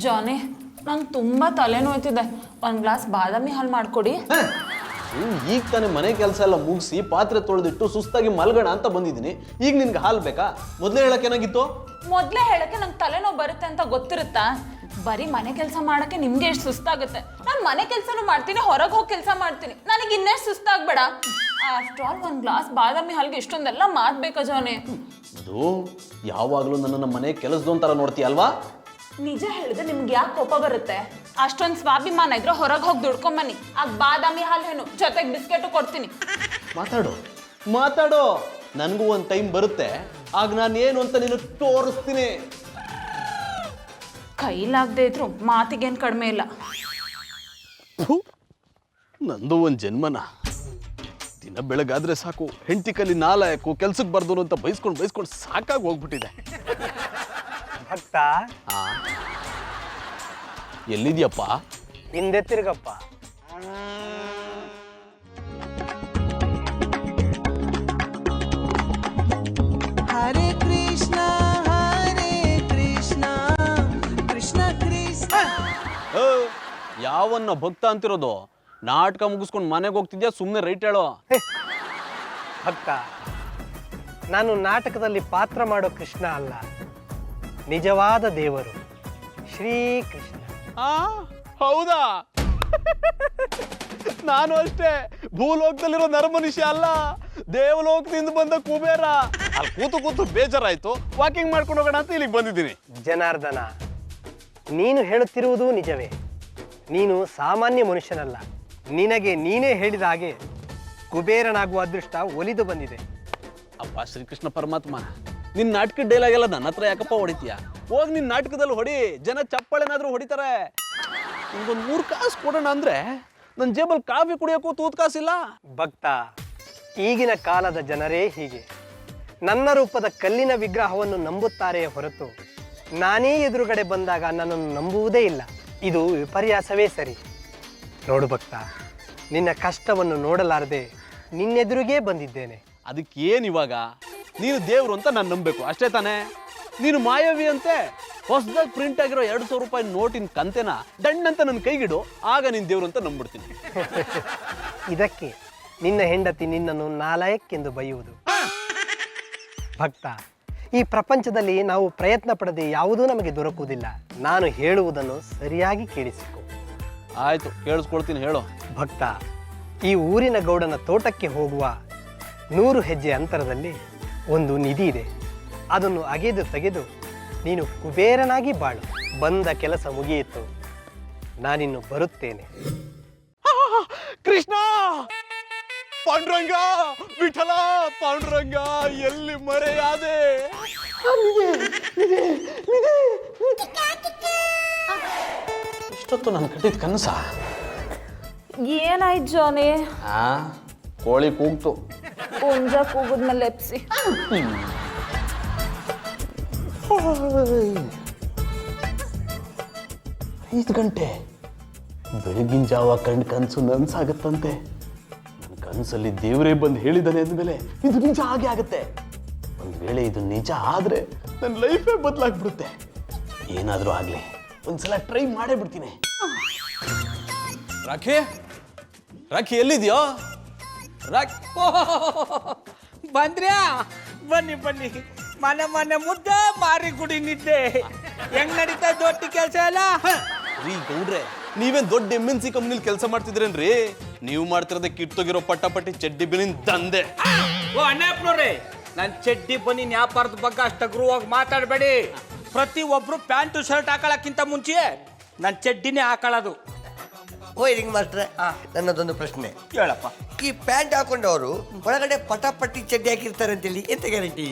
ಜಾನಿ, ನಂಗೆ ತುಂಬ ತಲೆನೋಯ್ತಿದೆ. ಒಂದು ಗ್ಲಾಸ್ ಬಾದಾಮಿ ಹಾಲು ಮಾಡಿಕೊಡಿ. ಈಗ ತಾನೇ ಮನೆ ಕೆಲಸ ಎಲ್ಲ ಮುಗಿಸಿ ಪಾತ್ರೆ ತೊಳೆದಿಟ್ಟು ಸುಸ್ತಾಗಿ ಮಲ್ಗೋಣ ಅಂತ ಬಂದಿದ್ದೀನಿ. ಈಗ ನಿನ್ಗೆ ಹಾಲು ಬೇಕಾ? ಮೊದಲೇ ಹೇಳಕ್ಕೇನಾಗಿತ್ತು? ಮೊದಲೇ ಹೇಳಕ್ಕೆ ನಂಗೆ ತಲೆನೋವು ಬರುತ್ತೆ ಅಂತ ಗೊತ್ತಿರುತ್ತಾ? ಬರೀ ಮನೆ ಕೆಲಸ ಮಾಡೋಕ್ಕೆ ನಿಮ್ಗೆ ಎಷ್ಟು ಸುಸ್ತಾಗುತ್ತೆ. ನಾನು ಮನೆ ಕೆಲಸನೂ ಮಾಡ್ತೀನಿ, ಹೊರಗೆ ಹೋಗಿ ಕೆಲಸ ಮಾಡ್ತೀನಿ. ನನಗೆ ಇನ್ನೆಷ್ಟು ಸುಸ್ತಾಗಬೇಡ. ಆಫ್ಟರ್ ಆಲ್ ಒಂದು ಗ್ಲಾಸ್ ಬಾದಾಮಿ ಹಾಲ್ಗೆ ಇಷ್ಟೊಂದೆಲ್ಲ ಮಾತು ಬೇಕಾ ಜಾನಿ? ಅದು ಯಾವಾಗಲೂ ನನ್ನನ್ನು ಮನೆ ಕೆಲಸದೊಂಥರ ನೋಡ್ತೀಯ ಅಲ್ವಾ? ನಿಜ ಹೇಳಿದ್ರೆ ನಿಮ್ಗೆ ಯಾಕೆ ಕೋಪ ಬರುತ್ತೆ? ಅಷ್ಟೊಂದು ಸ್ವಾಭಿಮಾನ ಇದ್ರೆ ಹೊರಗೆ ಹೋಗಿ ದುಡ್ಕೊಂಬನ್ನಿ. ಆಗ ಬಾದಾಮಿ ಹಾಲು ಏನು ಜೊತೆಗೆ ಬಿಸ್ಕೆಟು ಕೊಡ್ತೀನಿ. ಮಾತಾಡು. ನನಗೂ ಒಂದು ಟೈಮ್ ಬರುತ್ತೆ, ಆಗ ನಾನು ಏನು ಅಂತ ನೀನು ತೋರಿಸ್ತೀನಿ. ಕೈಲಾಗದೆ ಇದ್ರು ಮಾತಿಗೇನು ಕಡಿಮೆ ಇಲ್ಲ. ನಂದು ಒಂದು ಜನ್ಮನ. ದಿನ ಬೆಳಗಾದ್ರೆ ಸಾಕು ಹೆಂಡತಿ ಕಲಿ ನಾಲಾಯಕು ಕೆಲ್ಸಕ್ಕೆ ಬರ್ದೋನು ಅಂತ ಬೈಸ್ಕೊಂಡು ಸಾಕಾಗಿ ಹೋಗ್ಬಿಟ್ಟಿದೆ. ಭಕ್ತ, ಎಲ್ಲಿದ್ಯಪ್ಪ? ಹಿಂದೆ ತಿರುಗಪ್ಪ. ಹರೇ ಕೃಷ್ಣ ಕೃಷ್ಣ ಕೃಷ್ಣ. ಯಾವನ್ನ ಭಕ್ತ ಅಂತಿರೋದು? ನಾಟಕ ಮುಗಿಸ್ಕೊಂಡು ಮನೆಗೆ ಹೋಗ್ತಿದ್ಯಾ? ಸುಮ್ಮನೆ ರೈಟ್ ಹೇಳೋ. ಭಕ್ತ, ನಾನು ನಾಟಕದಲ್ಲಿ ಪಾತ್ರ ಮಾಡೋ ಕೃಷ್ಣ ಅಲ್ಲ, ನಿಜವಾದ ದೇವರು ಶ್ರೀಕೃಷ್ಣ. ಹೌದಾ? ನಾನು ಅಷ್ಟೇ ಭೂಲೋಕದಲ್ಲಿರೋ ನರಮನುಷ್ಯ ಅಲ್ಲ, ದೇವಲೋಕದಿಂದ ಬಂದ ಕುಬೇರ. ಅಲ್ಲಿ ಕೂತು ಬೇಜಾರಾಯ್ತು, ವಾಕಿಂಗ್ ಮಾಡ್ಕೊಂಡು ಹೋಗೋಣ ಅಂತ ಇಲ್ಲಿಗೆ ಬಂದಿದ್ದೀನಿ. ಜನಾರ್ದನ, ನೀನು ಹೇಳುತ್ತಿರುವುದು ನಿಜವೇ. ನೀನು ಸಾಮಾನ್ಯ ಮನುಷ್ಯನಲ್ಲ. ನಿನಗೆ ನೀನೇ ಹೇಳಿದ ಹಾಗೆ ಕುಬೇರನಾಗುವ ಅದೃಷ್ಟ ಒಲಿದು ಬಂದಿದೆ. ಅಪ್ಪ ಶ್ರೀಕೃಷ್ಣ ಪರಮಾತ್ಮ, ನಿನ್ನ ನಾಟಕದ ಡೈಲಾಗ್ ಎಲ್ಲ ನನ್ನ ಹತ್ರ ಯಾಕಪ್ಪ ಹೊಡಿತೀಯ? ಹೋಗಿ ನಿನ್ನ ನಾಟಕದಲ್ಲಿ ಹೊಡಿ, ಜನ ಚಪ್ಪಳೆನಾದ್ರೂ ಹೊಡಿತಾರೆ. ನಿಮ್ಗೊಂದು 3 ಕಾಸು ಕೊಡೋಣ ಅಂದ್ರೆ ನನ್ನ ಜೇಬಲ್ಲಿ ಕಾಫಿ ಕುಡಿಯೋಕ್ಕೂ ತೂತ್ ಕಾಸಿಲ್ಲ. ಭಕ್ತ, ಈಗಿನ ಕಾಲದ ಜನರೇ ಹೀಗೆ. ನನ್ನ ರೂಪದ ಕಲ್ಲಿನ ವಿಗ್ರಹವನ್ನು ನಂಬುತ್ತಾರೆಯೇ ಹೊರತು ನಾನೇ ಎದುರುಗಡೆ ಬಂದಾಗ ನನ್ನನ್ನು ನಂಬುವುದೇ ಇಲ್ಲ. ಇದು ವಿಪರ್ಯಾಸವೇ ಸರಿ. ನೋಡು ಭಕ್ತ, ನಿನ್ನ ಕಷ್ಟವನ್ನು ನೋಡಲಾರದೆ ನಿನ್ನೆದುರಿಗೇ ಬಂದಿದ್ದೇನೆ. ಅದಕ್ಕೆ ಏನು ಇವಾಗ? ನೀನು ದೇವರು ಅಂತ ನಾನು ನಂಬಬೇಕು ಅಷ್ಟೇ ತಾನೇ? ನೀನು ಮಾಯಾವಿ ಅಂತೆ. ಹೊಸದಾಗಿ ಪ್ರಿಂಟ್ ಆಗಿರೋ 200 ರೂಪಾಯಿ ನೋಟಿನ ಕಂತೆನ ದಂಡಂತ ನನ್ನ ಕೈಗಿಡು, ಆಗ ನೀನು ದೇವರು ಅಂತ ನಂಬಿಡ್ತೀನಿ. ಇದಕ್ಕೆ ನಿನ್ನ ಹೆಂಡತಿ ನಿನ್ನನ್ನು ನಾಲಾಯಕ್ಕೆಂದು ಬೈಯುವುದು. ಭಕ್ತ, ಈ ಪ್ರಪಂಚದಲ್ಲಿ ನಾವು ಪ್ರಯತ್ನ ಪಡದೆ ಯಾವುದೂ ನಮಗೆ ದೊರಕುವುದಿಲ್ಲ. ನಾನು ಹೇಳುವುದನ್ನು ಸರಿಯಾಗಿ ಕೇಳಿಸಿಕೊ. ಆಯ್ತು, ಕೇಳಿಸ್ಕೊಳ್ತೀನಿ, ಹೇಳು. ಭಕ್ತ, ಈ ಊರಿನ ಗೌಡನ ತೋಟಕ್ಕೆ ಹೋಗುವ 100 ಹೆಜ್ಜೆ ಅಂತರದಲ್ಲಿ ಒಂದು ನಿಧಿ ಇದೆ. ಅದನ್ನು ಅಗೆದು ತೆಗೆದು ನೀನು ಕುಬೇರನಾಗಿ ಬಾಳು. ಬಂದ ಕೆಲಸ ಮುಗಿಯಿತು, ನಾನಿನ್ನು ಬರುತ್ತೇನೆ. ಕೃಷ್ಣ, ಪಾಂಡುರಂಗ, ವಿಠಲ, ಪಾಂಡುರಂಗ, ಎಲ್ಲಿ ಮರೆಯಾದೆ? ಇಷ್ಟೊತ್ತು ನಾನು ಕಟ್ಟಿದ ಕನಸ? ಏನಾಯ್ತು ಜಾನಿ? ಕೋಳಿ ಕೂಗ್ತು. ಹುಂಜ ಕೂಗಿದ್ಮೇಲೆ ಎಪ್ಸಿ. 5 ಗಂಟೆ ಬೆಳಗಿನ ಜಾವ ಕಂಡು ಕನಸು ನನ್ಸಾಗತ್ತಂತೆ. ನನ್ನ ಕನಸಲ್ಲಿ ದೇವರೇ ಬಂದು ಹೇಳಿದ್ದಾನೆ ಅಂದಮೇಲೆ ಇದು ನಿಜ ಹಾಗೆ ಆಗುತ್ತೆ. ಒಂದು ವೇಳೆ ಇದು ನಿಜ ಆದ್ರೆ ನನ್ನ ಲೈಫೇ ಬದಲಾಗ್ಬಿಡುತ್ತೆ. ಏನಾದರೂ ಆಗಲಿ, ಒಂದ್ಸಲ ಟ್ರೈ ಮಾಡೇ ಬಿಡ್ತೀನಿ. ರಾಖಿ ಎಲ್ಲಿದ್ಯೋ? ಬಂದ್ರ್ಯಾ? ಬನ್ನಿ ಮನೆ ಮುದ್ದೆ ಮಾರಿ ಗುಡಿ ನಿದ್ದೆ. ಹೆಂಗ್ ನಡೀತಾ ದೊಡ್ಡ ಕೆಲಸ ಎಲ್ಲ? ರೀ ಗೌಡ್ರೆ, ನೀವೇನ್ ದೊಡ್ಡ MNC ಕಂಪ್ನಿಲಿ ಕೆಲಸ ಮಾಡ್ತಿದ್ರೇನ್ರಿ? ನೀವು ಮಾಡ್ತಿರೋದೇ ಕಿತ್ತೋಗಿರೋ ಪಟ್ಟಾಪಟ್ಟಿ ಚಡ್ಡಿ ಬಿನಿನ್ ದಂಧೆ. ಓ ಅಣ್ಣಪ್ಪನವ್ರೆ, ನನ್ನ ಚಡ್ಡಿ ಬನ್ನಿ ವ್ಯಾಪಾರದ ಬಗ್ಗೆ ಅಷ್ಟು ಅಗ್ರವಾಗಿ ಮಾತಾಡಬೇಡಿ. ಪ್ರತಿ ಒಬ್ರು ಪ್ಯಾಂಟು ಶರ್ಟ್ ಹಾಕೊಳ್ಳೋಕ್ಕಿಂತ ಮುಂಚೆ ನನ್ನ ಚಡ್ಡಿನೇ ಹಾಕೊಳ್ಳೋದು. ಓ ಹಿಂಗ್ ಮಾಸ್ಟ್ರೆ, ನನ್ನದೊಂದು ಪ್ರಶ್ನೆ ಹೇಳಪ್ಪ. ಈ ಪ್ಯಾಂಟ್ ಹಾಕೊಂಡವರು ಒಳಗಡೆ ಪಟಾಪಟ್ಟಿ ಚಡ್ಡಿ ಹಾಕಿರ್ತಾರೆ ಅಂತೇಳಿ ಎಂತ ಗ್ಯಾರಂಟಿ?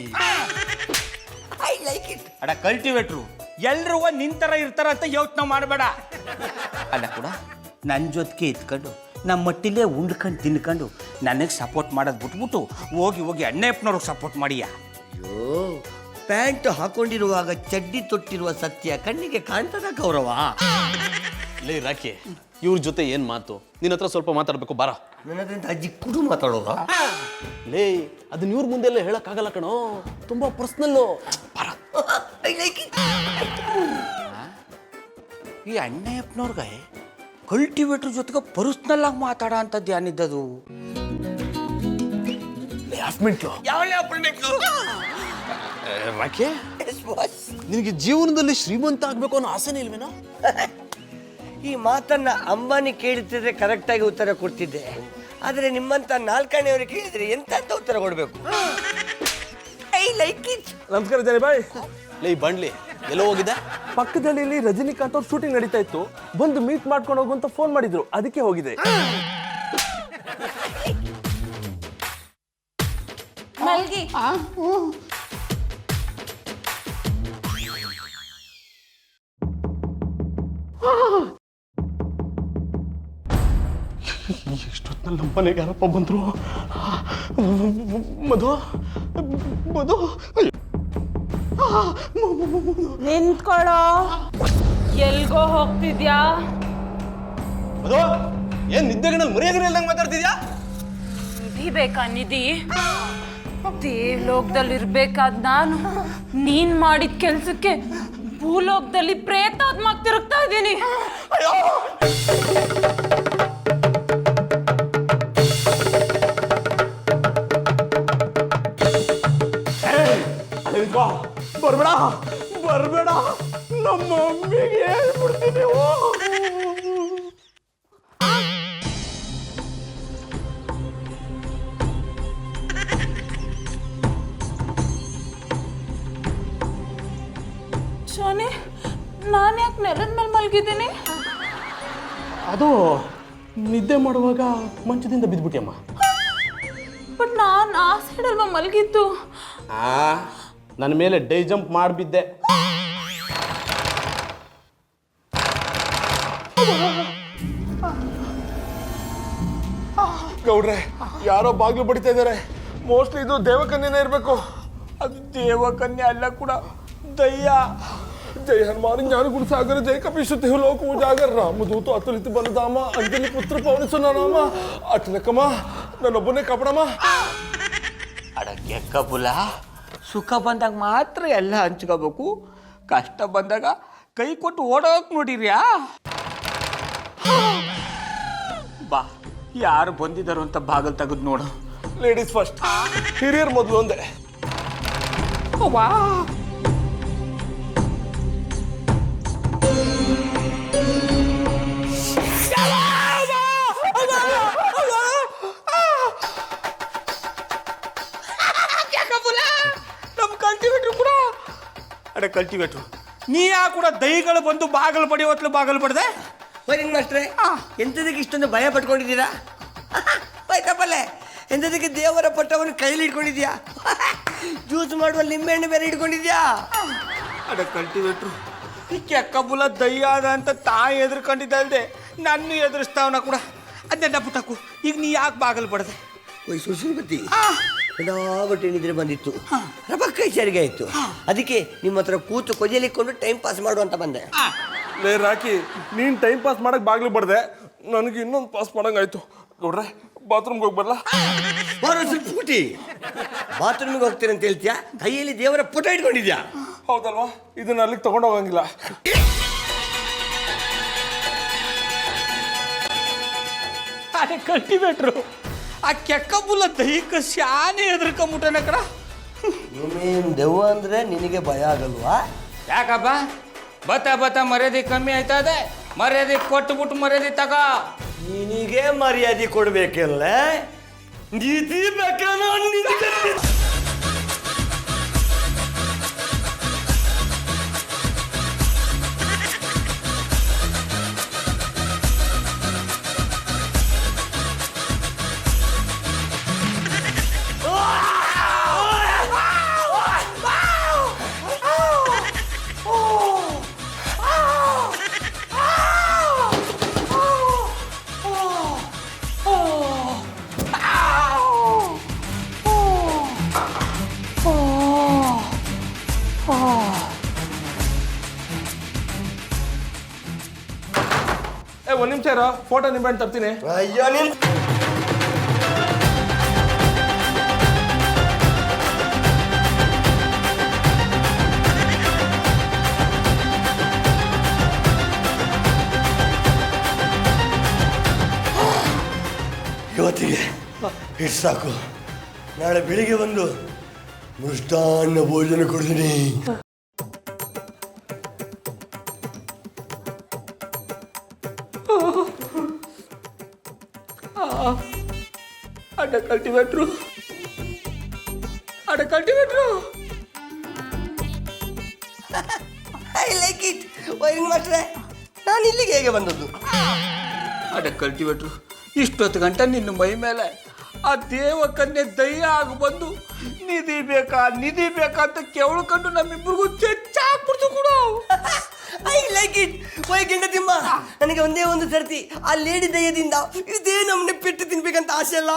I like it. ಅಡ ಕಲ್ಟಿವೇಟ್ರು ಎಲ್ರೂ ನಿಂತರ ಇರ್ತಾರ ಅಂತ ಯೋಚನೆ ಮಾಡಬೇಡ. ಅಲ್ಲ ಕೂಡ ನನ್ನ ಜೊತೆಗೆ ಇತ್ಕೊಂಡು ನಮ್ಮ ಮಟ್ಟಿಲೇ ಉಂಡ್ಕೊಂಡು ತಿನ್ಕೊಂಡು ನನಗೆ ಸಪೋರ್ಟ್ ಮಾಡೋದು ಬಿಟ್ಬಿಟ್ಟು ಹೋಗಿ ಅಣ್ಣಪ್ಪನವ್ರಿಗೆ ಸಪೋರ್ಟ್ ಮಾಡಿಯಾ? ಅಯ್ಯೋ, ಪ್ಯಾಂಟ್ ಹಾಕೊಂಡಿರುವಾಗ ಚಡ್ಡಿ ತೊಟ್ಟಿರುವ ಸತ್ಯ ಕಣ್ಣಿಗೆ ಕಾಣ್ತದ ಗೌರವ? ಲೇ ರಾಕಿ, ಇವ್ರ ಜೊತೆ ಏನ್ ಮಾತು? ನಿನ್ನ ಹತ್ರ ಸ್ವಲ್ಪ ಮಾತಾಡ್ಬೇಕು, ಬಾರ. ನನ್ನದ್ರಿಂದ ಅಜ್ಜಿ ಕುಡು ಮಾತಾಡೋದ? ಲೇ, ಅದನ್ನ ಇವ್ರ ಮುಂದೆಲ್ಲ ಹೇಳಕ್ಕಾಗಲ್ಲ ಕಣೋ, ತುಂಬಾ ಪರ್ಸ್ನಲ್ಲು. ಬಾರ. I like it. ಈ ಅಣ್ಣಯ್ಯಪ್ಪನವ್ರಿಗೆ ಕಲ್ಟಿವೇಟ್ರ್ ಜೊತೆಗೆ ಪರ್ಸ್ನಲ್ ಆಗಿ ಮಾತಾಡೋ ಅಂಥದ್ದು ಏನಿದ್ದದು? ಯಾಕೆ ನಿನಗೆ ಜೀವನದಲ್ಲಿ ಶ್ರೀಮಂತ ಆಗ್ಬೇಕು ಅನ್ನೋ ಆಸೆನೇ ಇಲ್ವೇನೋ? ಈ ಮಾತನ್ನ ಅಂಬಾನಿ ಕೇಳುತ್ತಿದ್ರೆ ಕರೆಕ್ಟಾಗಿ ಉತ್ತರ ಕೊಡ್ತಿದ್ದೆ, ಆದರೆ ನಿಮ್ಮಂತ ನಾಲ್ಕನೆಯವರು ಕೇಳಿದ್ರೆ ಎಂತ ಉತ್ತರ ಕೊಡಬೇಕು? I like it. ನಮಸ್ಕಾರ ಜನಿ ಬಾಯ್. ಲೇ ಬಂಡ್ಲಿ, ಎಲ್ಲೋ ಹೋಗಿದ್ದೆ? ಪಕ್ಕದಲ್ಲಿ ಇಲ್ಲಿ ರಜನಿಕಾಂತ್ ಅವ್ರ ಶೂಟಿಂಗ್ ನಡೀತಾ ಇತ್ತು, ಬಂದು ಮೀಟ್ ಮಾಡ್ಕೊಂಡು ಹೋಗು ಅಂತ ಫೋನ್ ಮಾಡಿದ್ರು, ಅದಕ್ಕೆ ಹೋಗಿದೆ. ಮಲ್ಗಿ. ಎಷ್ಟೊತ್ತಿನಲ್ಲಿ ನಮ್ಮ ಮನೆಗೆ ಯಾರಪ್ಪ ಬಂದ್ರು? ಮಧು ಮಧು ನಿಂತ್ಕೊಳ್ಳೋ. ಎಲ್ಗೋ ಹೋಗ್ತಿದ್ಯಾ? ಮಧು, ಏನ್ ನಿದ್ದೆಗಳಲ್ಲಿ ಮರ್ಯಾದೆ ಇಲ್ದಂಗೆ ಮಾತಾಡ್ತಿದ್ಯಾ? ನಿಧಿ ಬೇಕಾ? ನಿಧಿ ದೇವಲೋಕದಲ್ಲಿ ಇರ್ಬೇಕಾದ್ ನಾನು ನೀನ್ ಮಾಡಿದ ಕೆಲ್ಸಕ್ಕೆ ಭೂಲೋಕದಲ್ಲಿ ಪ್ರೇತಾತ್ಮಾಗ್ ತಿರುಗ್ತಾ ಇದ್ದೀನಿ. ಬರ್ಬೇಡ ಬರ್ಬೇಡ, ನಮ್ಮ ಮಮ್ಮಿಗೆ ಹೇಳ್ಬಿಡ್ತೀನಿ. ಶೋನಿ, ನಾನು ಯಾಕೆ ನೆಲದ ಮೇಲೆ ಮಲಗಿದ್ದೀನಿ? ಅದು ನಿದ್ದೆ ಮಾಡುವಾಗ ಮಂಚದಿಂದ ಬಿದ್ಬಿಟ್ಟಿಯಮ್ಮ. ಬಟ್ ನಾನು ಆ ಸೈಡಲ್ವಾ ಮಲಗಿದ್ದು? ನನ್ನ ಮೇಲೆ ಡೈ ಜಂಪ್ ಮಾಡಿಬಿದ್ದೆ. ಗೌಡ್ರೆ, ಯಾರೋ ಬಾಗ್ಲು ಬಡಿತಾ ಇದ್ದಾರೆ. ಮೋಸ್ಟ್ಲಿ ಇದು ದೇವಕನ್ಯನೇ ಇರಬೇಕು. ಅದು ದೇವಕನ್ಯೆ ಅಲ್ಲ ಕೂಡ, ದಯ್ಯ. ಜೈ ಹನುಮಾನ್ ಜ್ಞಾನ ಗುರು ಸಾಗರ, ಜೈ ಕಪಿಶುತಿ ಲೋಕ ಉಜಾಗರ, ರಾಮದೂತು ಅತುಲಿತ ಬಲಧಾಮ, ಅಂಜಲಿ ಪುತ್ರ ಪವನಿಸು ನಾಮ, ಅಟ್ಲಕಮ್ಮ ನನ್ನೊಬ್ಬನೇ ಕಾಪಾಡಮ್ಮ. ಅಡಕ್ಕೆ ಕಬುಲ, ಸುಖ ಬಂದಾಗ ಮಾತ್ರ ಎಲ್ಲ ಹಂಚ್ಕೋಬೇಕು, ಕಷ್ಟ ಬಂದಾಗ ಕೈ ಕೊಟ್ಟು ಓಡೋಕ್ ನೋಡಿರ್ಯಾ? ಬಾ, ಯಾರು ಬಂದಿದ್ದಾರೋ ಅಂತ ಬಾಗಲ್ ತೆಗೆದು ನೋಡು. ಲೇಡೀಸ್ ಫಸ್ಟ್, ಹಿರಿಯರ್ ಮೊದಲು ಒಂದೇ. ವಾ, ನಮ್ಮ ಕಲ್ಟಿವೇಟ್ರು ಕೂಡ ಅಡ ಕಲ್ಟಿವೇಟ್ರು. ನೀ ಯಾ ಕೂಡ ದೈಗಳು ಬಂದು ಬಾಗಲು ಬಡಿ ಹೊತ್ಲು ಬಾಗಲು ಬಡ್ದೆ? ಬರೀ ಮಾಸ್ಟ್ರೆ, ಎಂಥದಕ್ಕೆ ಇಷ್ಟೊಂದು ಭಯ ಪಟ್ಕೊಂಡಿದ್ದೀರಾ? ಆಯ್ತಪ್ಪಲ್ಲೇ, ಎಂಥದಕ್ಕೆ ದೇವರ ಪಟ್ಟವನ್ನು ಕೈಲಿ ಇಟ್ಕೊಂಡಿದ್ಯಾ? ಜ್ಯೂಸ್ ಮಾಡುವ ನಿಂಬೆಹಣ್ಣು ಬೇರೆ ಇಟ್ಕೊಂಡಿದ್ಯಾ? ಅಡ ಕಲ್ಟಿವೇಟ್ರು, ಈ ಕೆಕ್ಕಬುಲ ದಯ್ಯ ಅದ ಅಂತ ತಾಯಿ ಎದುರ್ಕೊಂಡಿದ್ದಲ್ದೆ ನನ್ನ ಎದುರಿಸ್ತಾವನ ಕೂಡ. ಅದನ್ನ ಪುಟ್ಟಕ್ಕು, ಈಗ ನೀ ಯಾಕೆ ಬಾಗಲು ಬಡ್ದೆ? ಓಯ್ ಸುಶ್ರೀಪತಿ, ಕಡಾಬಟ್ಟು ಏನಿದ್ರೆ ಬಂದಿತ್ತು, ರಬಕ್ಕೈ ಚರಿಗೆ ಆಯಿತು. ಅದಕ್ಕೆ ನಿಮ್ಮ ಹತ್ರ ಕೂತು ಕೊಜಲಿಕ್ಕೊಂಡು ಟೈಮ್ ಪಾಸ್ ಮಾಡುವಂತ ಬಂದೆ. ಲೇ ರಾಕಿ, ನೀನ್ ಟೈಮ್ ಪಾಸ್ ಮಾಡಕ್ ಬಾಗ್ಲು ಬಡ್ದೆ, ನನಗೆ ಇನ್ನೊಂದು ಪಾಸ್ ಮಾಡಂಗಾಯ್ತು. ನೋಡ್ರೆ, ಬಾತ್ರೂಮ್ಗೆ ಹೋಗಿ ಬರಲ್ಲ? ಸ್ವಲ್ಪ ಪುಟಿ, ಬಾತ್ರೂಮಿಗೆ ಹೋಗ್ತೀರ ಅಂತ ಹೇಳ್ತೀಯಾ? ಕೈಯಲ್ಲಿ ದೇವರ ಪುಟ ಇಟ್ಕೊಂಡಿದ್ಯಾ? ಹೌದಲ್ವಾ? ಇದನ್ನ ಅಲ್ಲಿಗೆ ತಗೊಂಡು ಹೋಗಂಗಿಲ್ಲ. ಅದೇ ಕಲ್ಟಿವೇಟ್ರು, ಆ ಕೆಕ್ಕಬುಲ ದೈಹಿಕ ಶಾನೆ ಎದುರ್ಕೊಂಬಿಟ್ಟನ ಕಡ. ನೀನೇನು ದೆವ್ವ ಅಂದ್ರೆ ನಿನಗೆ ಭಯ ಆಗಲ್ವಾ? ಯಾಕಪ್ಪ ಬತ್ತ ಮರ್ಯಾದೆ ಕಮ್ಮಿ ಆಯ್ತದೆ? ಮರ್ಯಾದೆ ಕೊಟ್ಟುಬಿಟ್ಟು ಮರ್ಯಾದೆ ತಗ. ನಿನಗೆ ಮರ್ಯಾದೆ ಕೊಡ್ಬೇಕಲ್ಲ, ನೀತಿ ಬೇಕಲ್ಲ ನಿನಗೆ. ಒಂದ್ ನಿಮಿಷ ಇರೋ, ಫೋಟೋ ನಿಂಬೆಹಣ್ಣು ತರ್ತೀನಿ. ಅಯ್ಯೋ ನಿನ್ ಇವತ್ತಿಗೆ ಇಷ್ಟು ಸಾಕು. ನಾಳೆ ಬೆಳಿಗ್ಗೆ ಬಂದು ಮೃಷ್ಟಾನ್ನ ಭೋಜನ ಕೊಡ್ತೀನಿ. ಅಡ್ಡ ಕಲ್ಟಿವೇಟ್ರು ಐ ಲೈಕ್ ಇಟ್. ವೈರಿಂಗ್ ಮಾಸ್ಟ್ರೆ, ನಾನು ಇಲ್ಲಿಗೆ ಹೇಗೆ ಬಂದದ್ದು? ಅಡ ಕಲ್ಟಿವೇಟ್ರು ಇಷ್ಟೊತ್ತು ಗಂಟೆ ನಿನ್ನ ಮೈ ಮೇಲೆ ಆ ದೇವಕನ್ಯೆ ದಯ್ಯ ಆಗಿ ಬಂದು ನಿಧಿ ಬೇಕಾ ಅಂತ ಕೇಳ್ಕೊಂಡು ನಮ್ಮಿಬ್ರಿಗೂ ಚೆಚ್ಚಾಕ್ಬಿಡ್ತು ಕೂಡ. I like it. ವೈ ಗೆಂಡತಿಮ್ಮ, ನನಗೆ ಒಂದೇ ಒಂದು ಸರ್ತಿ ಆ ಲೇಡಿ ದಯ್ಯದಿಂದ ಇದೇ ನಮ್ಮನೆ ಪೆಟ್ಟು ತಿನ್ಬೇಕಂತ ಆಸೆ ಅಲ್ಲ.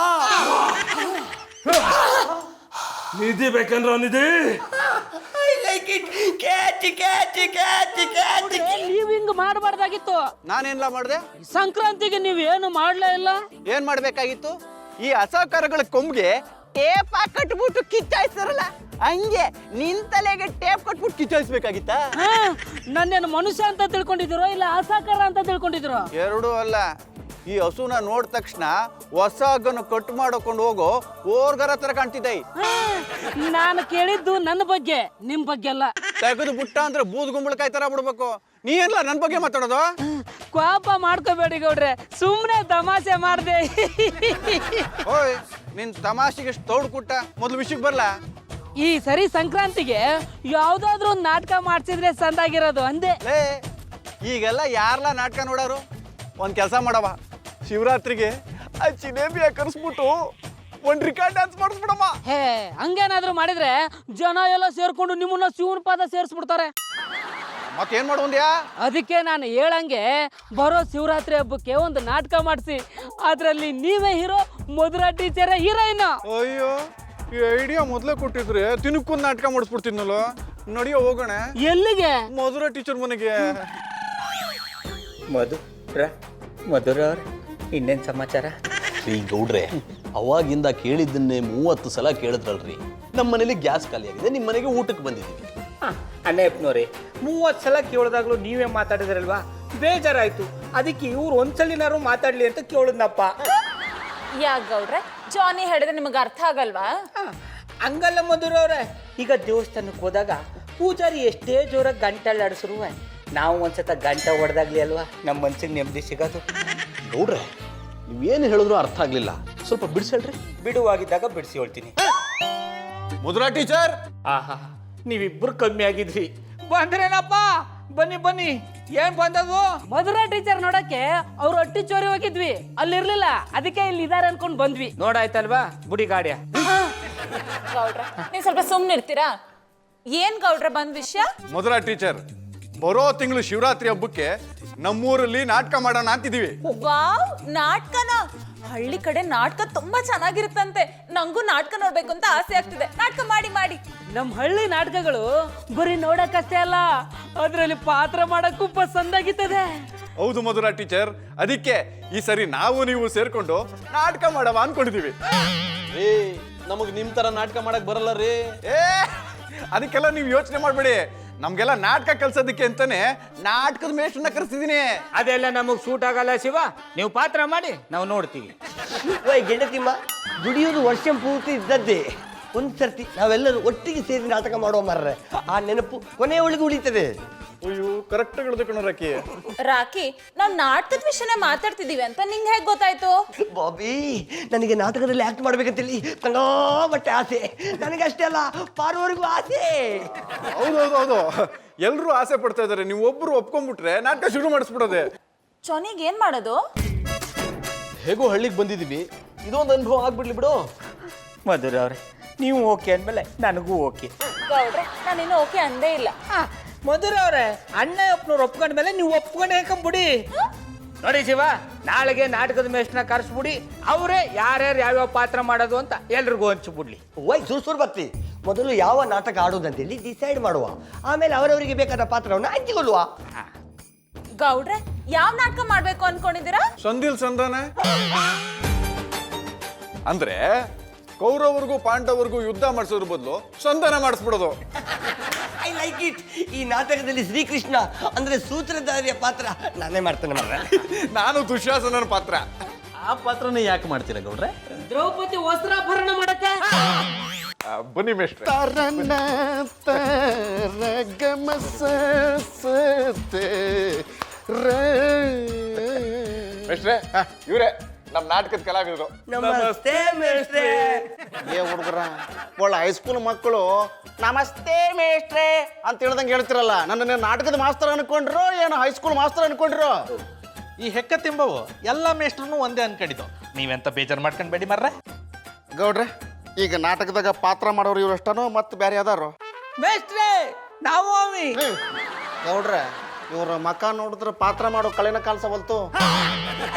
ನಿಧಿ ಬೇಕಂದ್ರೆ ನಿಧಿ. I like it. Catch catch catch catch. ನೀವ್ ಹಿಂಗ್ ಮಾಡಬಾರ್ದಾಗಿತ್ತು. ನಾನೇನ್ಲ ಮಾಡಿದೆ? ಸಂಕ್ರಾಂತಿಗೆ ನೀವ್ ಏನು ಮಾಡ್ಲೇ ಇಲ್ಲ. ಏನ್ ಮಾಡ್ಬೇಕಾಗಿತ್ತು? ಈ ಅಸಹಕಾರಗಳ ಕೊಂಬಿಗೆ ಟೇಪ್ ಕಟ್ಬಿಟ್ಟು ಕಿಚ್ಚಾಯಿಸ್ತಾರಲ್ಲ, ಹಂಗೆ ನಿನ್ ತಲೆಗೆ ಟೇಪ್ ಕಟ್ಬಿಟ್ಟು ಕಿಚ್ಚಾಯಿಸ್ಬೇಕಾಗಿತ್ತ? ನನ್ನೇನು ಮನುಷ್ಯ ಅಂತ ತಿಳ್ಕೊಂಡಿದಿರೋ ಇಲ್ಲ ಅಸಹಕಾರ ಅಂತ ತಿಳ್ಕೊಂಡಿದಿರೋ? ಎರಡೂ ಅಲ್ಲ. ಈ ಹಸುನ ನೋಡಿದ ತಕ್ಷಣ ಹೊಸ ಹಗ್ಗನ್ನು ಕಟ್ ಮಾಡ್ಕೊಂಡು ಹೋಗೋ ಓರ್ಗರ ತರ ಕಾಣ್ತಿದ್ದೆ. ನಾನು ಕೇಳಿದ್ದು ನನ್ನ ಬಗ್ಗೆ, ನಿಮ್ ಬಗ್ಗೆ ಅಲ್ಲ. ತೆಗೆದು ಬಿಟ್ಟ ಅಂದ್ರೆ ಬೂದ್ ಗುಂಬಳಕಾಯಿ ತರ ಬಿಡ್ಬೇಕು. ನೀ ಏನ್ಲ ನನ್ ಬಗ್ಗೆ ಮಾತಾಡೋದು? ಕೋಪ ಮಾಡ್ಕೋಬೇಡಿ ಗೌಡ್ರೆ, ಸುಮ್ನೆ ತಮಾಷೆ ಮಾಡ್ದೆ. ಓಯ್, ನಿನ್ ತಮಾಷೆಗೆ ತೌಡ್ ಕುಟ್ಟ. ಮೊದ್ಲು ವಿಷಯಕ್ಕೆ ಬರ್ಲಾ? ಈ ಸರಿ ಸಂಕ್ರಾಂತಿಗೆ ಯಾವ್ದಾದ್ರು ಒಂದು ನಾಟಕ ಮಾಡ್ಸಿದ್ರೆ ಸಂದಾಗಿರೋದು ಅಂದೆ. ಲೇ, ಈಗೆಲ್ಲ ಯಾರ್ಲ ನಾಟಕ ನೋಡೋರು? ಒಂದ್ ಕೆಲಸ ಮಾಡವ, ಶಿವರಾತ್ರಿಗೆ ಆ ಜಿಲೇಬಿಯ ಕರ್ಸ್ಬಿಟ್ಟು ಒಂದ್ ರಿಕಾರ್ಡ್ ಡ್ಯಾನ್ಸ್ ಮಾಡಿಸ್ಬಿಡಮ್ಮ. ಹೇ, ಹಂಗೇನಾದ್ರೂ ಮಾಡಿದ್ರೆ ಜನ ಎಲ್ಲ ಸೇರ್ಕೊಂಡು ನಿಮ್ಮನ್ನ ಶಿವನ ಪಾದ ಸೇರಿಸ್ಬಿಡ್ತಾರೆ. ಮತ್ತೇನ್ ಮಾಡುವಂದ್ಯಾ? ಅದಕ್ಕೆ ನಾನು ಹೇಳಂಗೆ ಬರೋ ಶಿವರಾತ್ರಿ ಹಬ್ಬಕ್ಕೆ ಒಂದು ನಾಟಕ ಮಾಡಿಸಿ ಅದ್ರಲ್ಲಿ ನೀವೇ ಹೀರೋ, ಮಧುರಾ ಟೀಚರೇ ಹೀರೋಯಿನ್. ಅಯ್ಯೋ, ಈ ಐಡಿಯಾ ಮೊದ್ಲೇ ಕೊಟ್ಟಿದ್ರೆ ತಿನ್ಕೊಂಡ್ ನಾಟಕ ಮಾಡಿಸ್ಬಿಡ್ತಿದ್ನಲ್ಲ. ನಡಿಯೋ ಹೋಗೋಣ. ಎಲ್ಲಿಗೆ? ಮಧುರಾ ಟೀಚರ್ ಮನೆಗೆ. ಮಧುರ ಇನ್ನೇನ್ ಸಮಾಚಾರ? ರೀ ಗೌಡ್ರೆ, ಅವಾಗಿಂದ ಕೇಳಿದ್ದನ್ನೇ 30 ಸಲ ಕೇಳಿದ್ರಲ್ರಿ. ನಮ್ಮ ಮನೇಲಿ ಗ್ಯಾಸ್ ಖಾಲಿಯಾಗಿದೆ, ನಿಮ್ಮ ಮನೆಗೆ ಊಟಕ್ಕೆ ಬಂದಿದ್ದೀವಿ. ಅಣ್ಣಪ್ಪನವ್ರೆ, 30 ಸಲ ಕೇಳಿದಾಗ್ಲೂ ನೀವೇ ಮಾತಾಡಿದ್ರಲ್ವಾ, ಬೇಜಾರಾಯ್ತು. ಅದಕ್ಕೆ ಇವ್ರು ಒಂದ್ಸಲಿನಾರು ಮಾತಾಡ್ಲಿ ಅಂತ ಕೇಳಿದ್ನಪ್ಪ. ಯಾಕೆ ಗೌಡ್ರೆ, ಜಾನಿ ಹೇಳಿದ್ರೆ ನಿಮಗೆ ಅರ್ಥ ಆಗಲ್ವಾ? ಹಂಗಲ್ಲ ಮಧುರವ್ರೆ, ಈಗ ದೇವಸ್ಥಾನಕ್ಕೆ ಹೋದಾಗ ಪೂಜಾರಿ ಎಷ್ಟೇ ಜೋರಾಗಿ ಗಂಟೆ ಆಡಿಸ್ರು ನಾವು ಒಂದ್ಸತ ಗಂಟೆ ಹೊಡೆದಾಗ್ಲಿ ಅಲ್ವಾ ನಮ್ಮ ಮನ್ಸಿಗೆ ನೆಮ್ಮದಿ ಸಿಗೋದು. ಗೌಡ್ರೆ, ನೀವೇನು ಹೇಳಿದ್ರು ಅರ್ಥ ಆಗ್ಲಿಲ್ಲ, ಸ್ವಲ್ಪ ಬಿಡಿಸಲ್ರಿ. ಬಿಡುವಾಗಿದ್ದಾಗ ಬಿಡಿಸಿ ಹೇಳ್ತೀನಿ. ಮಧುರಾ ಟೀಚರ್, ಆಹಾ, ನೀವಿಬ್ರು ಕಮ್ಮಿ ಆಗಿದ್ರಿ. ಬಂದ್ರೇನಪ್ಪ? ಬನ್ನಿ. ಏನ್ ಬಂದದು? ಮಧುರಾ ಟೀಚರ್ ನೋಡಕ್ಕೆ ಅವ್ರು ಅಟ್ಟಿ ಚೋರಿ ಹೋಗಿದ್ವಿ, ಅಲ್ಲಿರ್ಲಿಲ್ಲ, ಅದಕ್ಕೆ ಇಲ್ಲಿ ಇದಾರೆ ಅನ್ಕೊಂಡ್ ಬಂದ್ವಿ. ನೋಡಾಯ್ತಲ್ವಾ ಬುಡಿ ಗಾಡಿಯ. ಗೌಡ್ರೆ, ನೀವು ಸ್ವಲ್ಪ ಸುಮ್ಮನೆ ಇರ್ತೀರಾ? ಏನ್ ಗೌಡ್ರೆ ಬಂದ್ ವಿಷಯ? ಮಧುರಾ ಟೀಚರ್, ಬರೋ ತಿಂಗಳು ಶಿವರಾತ್ರಿ ಹಬ್ಬಕ್ಕೆ ನಮ್ಮೂರಲ್ಲಿ ನಾಟಕ ಮಾಡೋಣ ಅಂತಿದೀವಿ. ವಾವ್, ನಾಟಕನ? ಹಳ್ಳಿ ಕಡೆ ನಾಟಕ ತುಂಬಾ ಚೆನ್ನಾಗಿರುತ್ತಂತೆ. ನಂಗೂ ನಾಟಕ ನೋಡ್ಬೇಕು ಅಂತ ಆಸೆ ಆಗ್ತಿದೆ. ನಾಟಕ ಮಾಡಿ. ನಮ್ ಹಳ್ಳಿ ನಾಟಕಗಳು ಬರೀ ನೋಡಕ್ಕಷ್ಟೇ ಅಲ್ಲ, ಅದ್ರಲ್ಲಿ ಪಾತ್ರ ಮಾಡಕ್ಕೂ ಪಸಂದಾಗಿರ್ತದೆ. ಹೌದು ಮಧುರಾ ಟೀಚರ್, ಅದಕ್ಕೆ ಈ ಸರಿ ನಾವು ನೀವು ಸೇರ್ಕೊಂಡು ನಾಟಕ ಮಾಡವ ಅನ್ಕೊಂಡಿದೀವಿ. ಏ, ನಮಗ್ ನಿಮ್ ತರ ನಾಟಕ ಮಾಡಕ್ ಬರಲ್ಲ ರೀ. ಏ, ಅದಕ್ಕೆಲ್ಲ ನೀವು ಯೋಚನೆ ಮಾಡ್ಬೇಡಿ. ನಮ್ಗೆಲ್ಲ ನಾಟಕ ಕಲ್ಸೋದಕ್ಕೆ ಅಂತಾನೆ ನಾಟಕದ ಮೇಷ್ಟ್ರನ್ನ ಕರೆಸಿದೀನಿ. ಅದೆಲ್ಲ ನಮಗ್ ಸೂಟ್ ಆಗಲ್ಲ ಶಿವ, ನೀವು ಪಾತ್ರ ಮಾಡಿ ನಾವು ನೋಡ್ತೀವಿ. ವೈ ಗೆಂಡತಿಮ್ಮ, ದುಡಿಯೋದು ವರ್ಷ ಪೂರ್ತಿ ಇದ್ದದ್ದೇ. ಒಂದು ಸರ್ತಿ ನಾವೆಲ್ಲರೂ ಒಟ್ಟಿಗೆ ಸೇರಿ ನಾಟಕ ಮಾಡುವ ಮಾರ್ರೆ, ಆ ನೆನಪು ಕೊನೆಯವಳಿಗೆ ಉಳಿತದೆ. ಅಯ್ಯೋ, ಕರೆಕ್ಟ್ ಹೇಳ್ದೆ ರಾಕಿ. ರಾಕಿ, ನಾವ್ ನಾಟಕದ ವಿಷಯನೇ ಮಾತಾಡ್ತಿದೀವಿ ಅಂತ ನಿಂಗೆ ಹೇಗ್ ಗೊತ್ತಾಯ್ತು? ಬಾಬಿ, ನನಗೆ ನಾಟಕದಲ್ಲಿ ಆಕ್ಟ್ ಮಾಡ್ಬೇಕಂತೇಳಿ ಕಂಡಾಪಟ್ಟೆ ಆಸೆ. ನನಗೆ ಅಷ್ಟೇ ಅಲ್ಲ, ಪಾರುವರೆಗೂ ಆಸೆ. ಹೌದು, ಎಲ್ರು ಆಸೆ ಪಡ್ತಾ ಇದಾರೆ. ನೀವು ಒಬ್ರು ಒಪ್ಕೊಂಡ್ಬಿಟ್ರೆ ನಾಟಕ ಶುರು ಮಾಡಿಸ್ಬಿಡೋದೆ. ಜೊನಿಗೆ ಏನ್ ಮಾಡೋದು? ಹೇಗೋ ಹಳ್ಳಿಗೆ ಬಂದಿದೀವಿ, ಇದೊಂದು ಅನುಭವ ಆಗ್ಬಿಡ್ಲಿ ಬಿಡು. ಮಧುರ ಅವ್ರೆ, ನೀವು ಓಕೆ ಅಂದ್ಮೇಲೆ ನನಗೂ ಓಕೆ. ಗೌಡ್ರೆ, ನಾನು ಇನ್ನು ಓಕೆ ಅಂದೇ ಇಲ್ಲ. ಮಧುರ ಅವ್ರೆ, ಅಣ್ಣ ಅಪ್ಪನವ್ರು ಒಪ್ಕೊಂಡ್ಮೇಲೆ ನೀವು ಒಪ್ಕೊಂಡೇ ಬಿಡಿ. ನೋಡಿ ಶಿವ, ನಾಳೆಗೆ ನಾಟಕದ ಮೇಷ್ಟ್ರನ್ನ ಕರೆಸ್ಬಿಡಿ. ಅವರೇ ಯಾರ್ಯಾರು ಯಾವ್ಯಾವ ಪಾತ್ರ ಮಾಡೋದು ಅಂತ ಎಲ್ರಿಗೂ ಹಂಚ್ಬಿಡ್ಲಿ. ವೈ ಸುರ್ಸುರ್ ಬತ್ತಿ, ಮೊದಲು ಯಾವ ನಾಟಕ ಆಡೋದಂತೇಳಿ ಡಿಸೈಡ್ ಮಾಡುವ, ಆಮೇಲೆ ಅವರವರಿಗೆ ಬೇಕಾದ ಪಾತ್ರವನ್ನು ಹಂಚಿಕೊಳ್ಳುವ. ಗೌಡ್ರೆ, ಯಾವ ನಾಟಕ ಮಾಡ್ಬೇಕು ಅನ್ಕೊಂಡಿದ್ದೀರಾ? ಸಂದಿಲ್ ಸಂಧಾನ ಅಂದ್ರೆ ಕೌರವರಿಗೂ ಪಾಂಡವರಿಗೂ ಯುದ್ಧ ಮಾಡಿಸೋದ್ರ ಬದಲು ಸಂಧಾನ ಮಾಡಿಸ್ಬಿಡೋದು. I like it. ಈ ನಾಟಕದಲ್ಲಿ ಶ್ರೀಕೃಷ್ಣ ಅಂದ್ರೆ ಸೂತ್ರಧಾರಿಯ ಪಾತ್ರ ನಾನೇ ಮಾಡ್ತೇನೆ ಮಾರ್ರೆ. ನಾನು ದುಶ್ಯಾಸನನ ಪಾತ್ರ. ಆ ಪಾತ್ರನೇ ಯಾಕೆ ಮಾಡ್ತೀರಾ ಗೌಡ್ರೆ? ದ್ರೌಪದಿ ವಸ್ತ್ರಾಭರಣ ಮಾಡಕ್ಕೆ. ಬನ್ನಿ ಮೇಷ್ಟ್ರೆ. ಮೇಷ್ಟ್ರೆ ಇವ್ರೆ ನಮ್ಮ ನಾಟಕದ ಕಲಾವಿದರು. ನಮಸ್ತೆ ಮೇಷ್ಟ್ರೆ. ಏ ಹುಡುಗರ ಒಳ್ಳೆ ಹೈಸ್ಕೂಲ್ ಮಕ್ಕಳು ನಮಸ್ತೆ ಮೇಷ್ಟ್ರೆ ಅಂತ ಹೇಳ್ದಂಗೆ ಹೇಳ್ತಿರಲ್ಲ. ನನ್ನ ನಾಟಕದ ಮಾಸ್ತರ್ ಅನ್ಕೊಂಡ್ರು ಏನು ಹೈಸ್ಕೂಲ್ ಮಾಸ್ತರ್ ಅನ್ಕೊಂಡ್ರು? ಈ ಹೆಕ್ಕ ತಿಂಬವು ಎಲ್ಲ ಮೇಷ್ಟ್ರನ್ನು ಒಂದೇ ಅನ್ಕೊಂಡಿದ್ದು. ನೀವೆಂತ ಬೇಜಾರು ಮಾಡ್ಕೊಂಡ್ಬೇಡಿ ಮರ್ರೆ. ಗೌಡ್ರೆ ಈಗ ನಾಟಕದಾಗ ಪಾತ್ರ ಮಾಡೋರು ಇವ್ರು ಅಷ್ಟನೋ ಮತ್ತೆ ಬೇರೆ ಯಾವ್ದಾರು? ಮೇಷ್ಟ್ರೆ ನಾವು ಅವಿ. ಗೌಡ್ರೆ ಇವ್ರ ಮಕ ನೋಡಿದ್ರೆ ಪಾತ್ರ ಮಾಡೋ ಕಳೆನ ಕಾಣಿಸವಲ್ತು.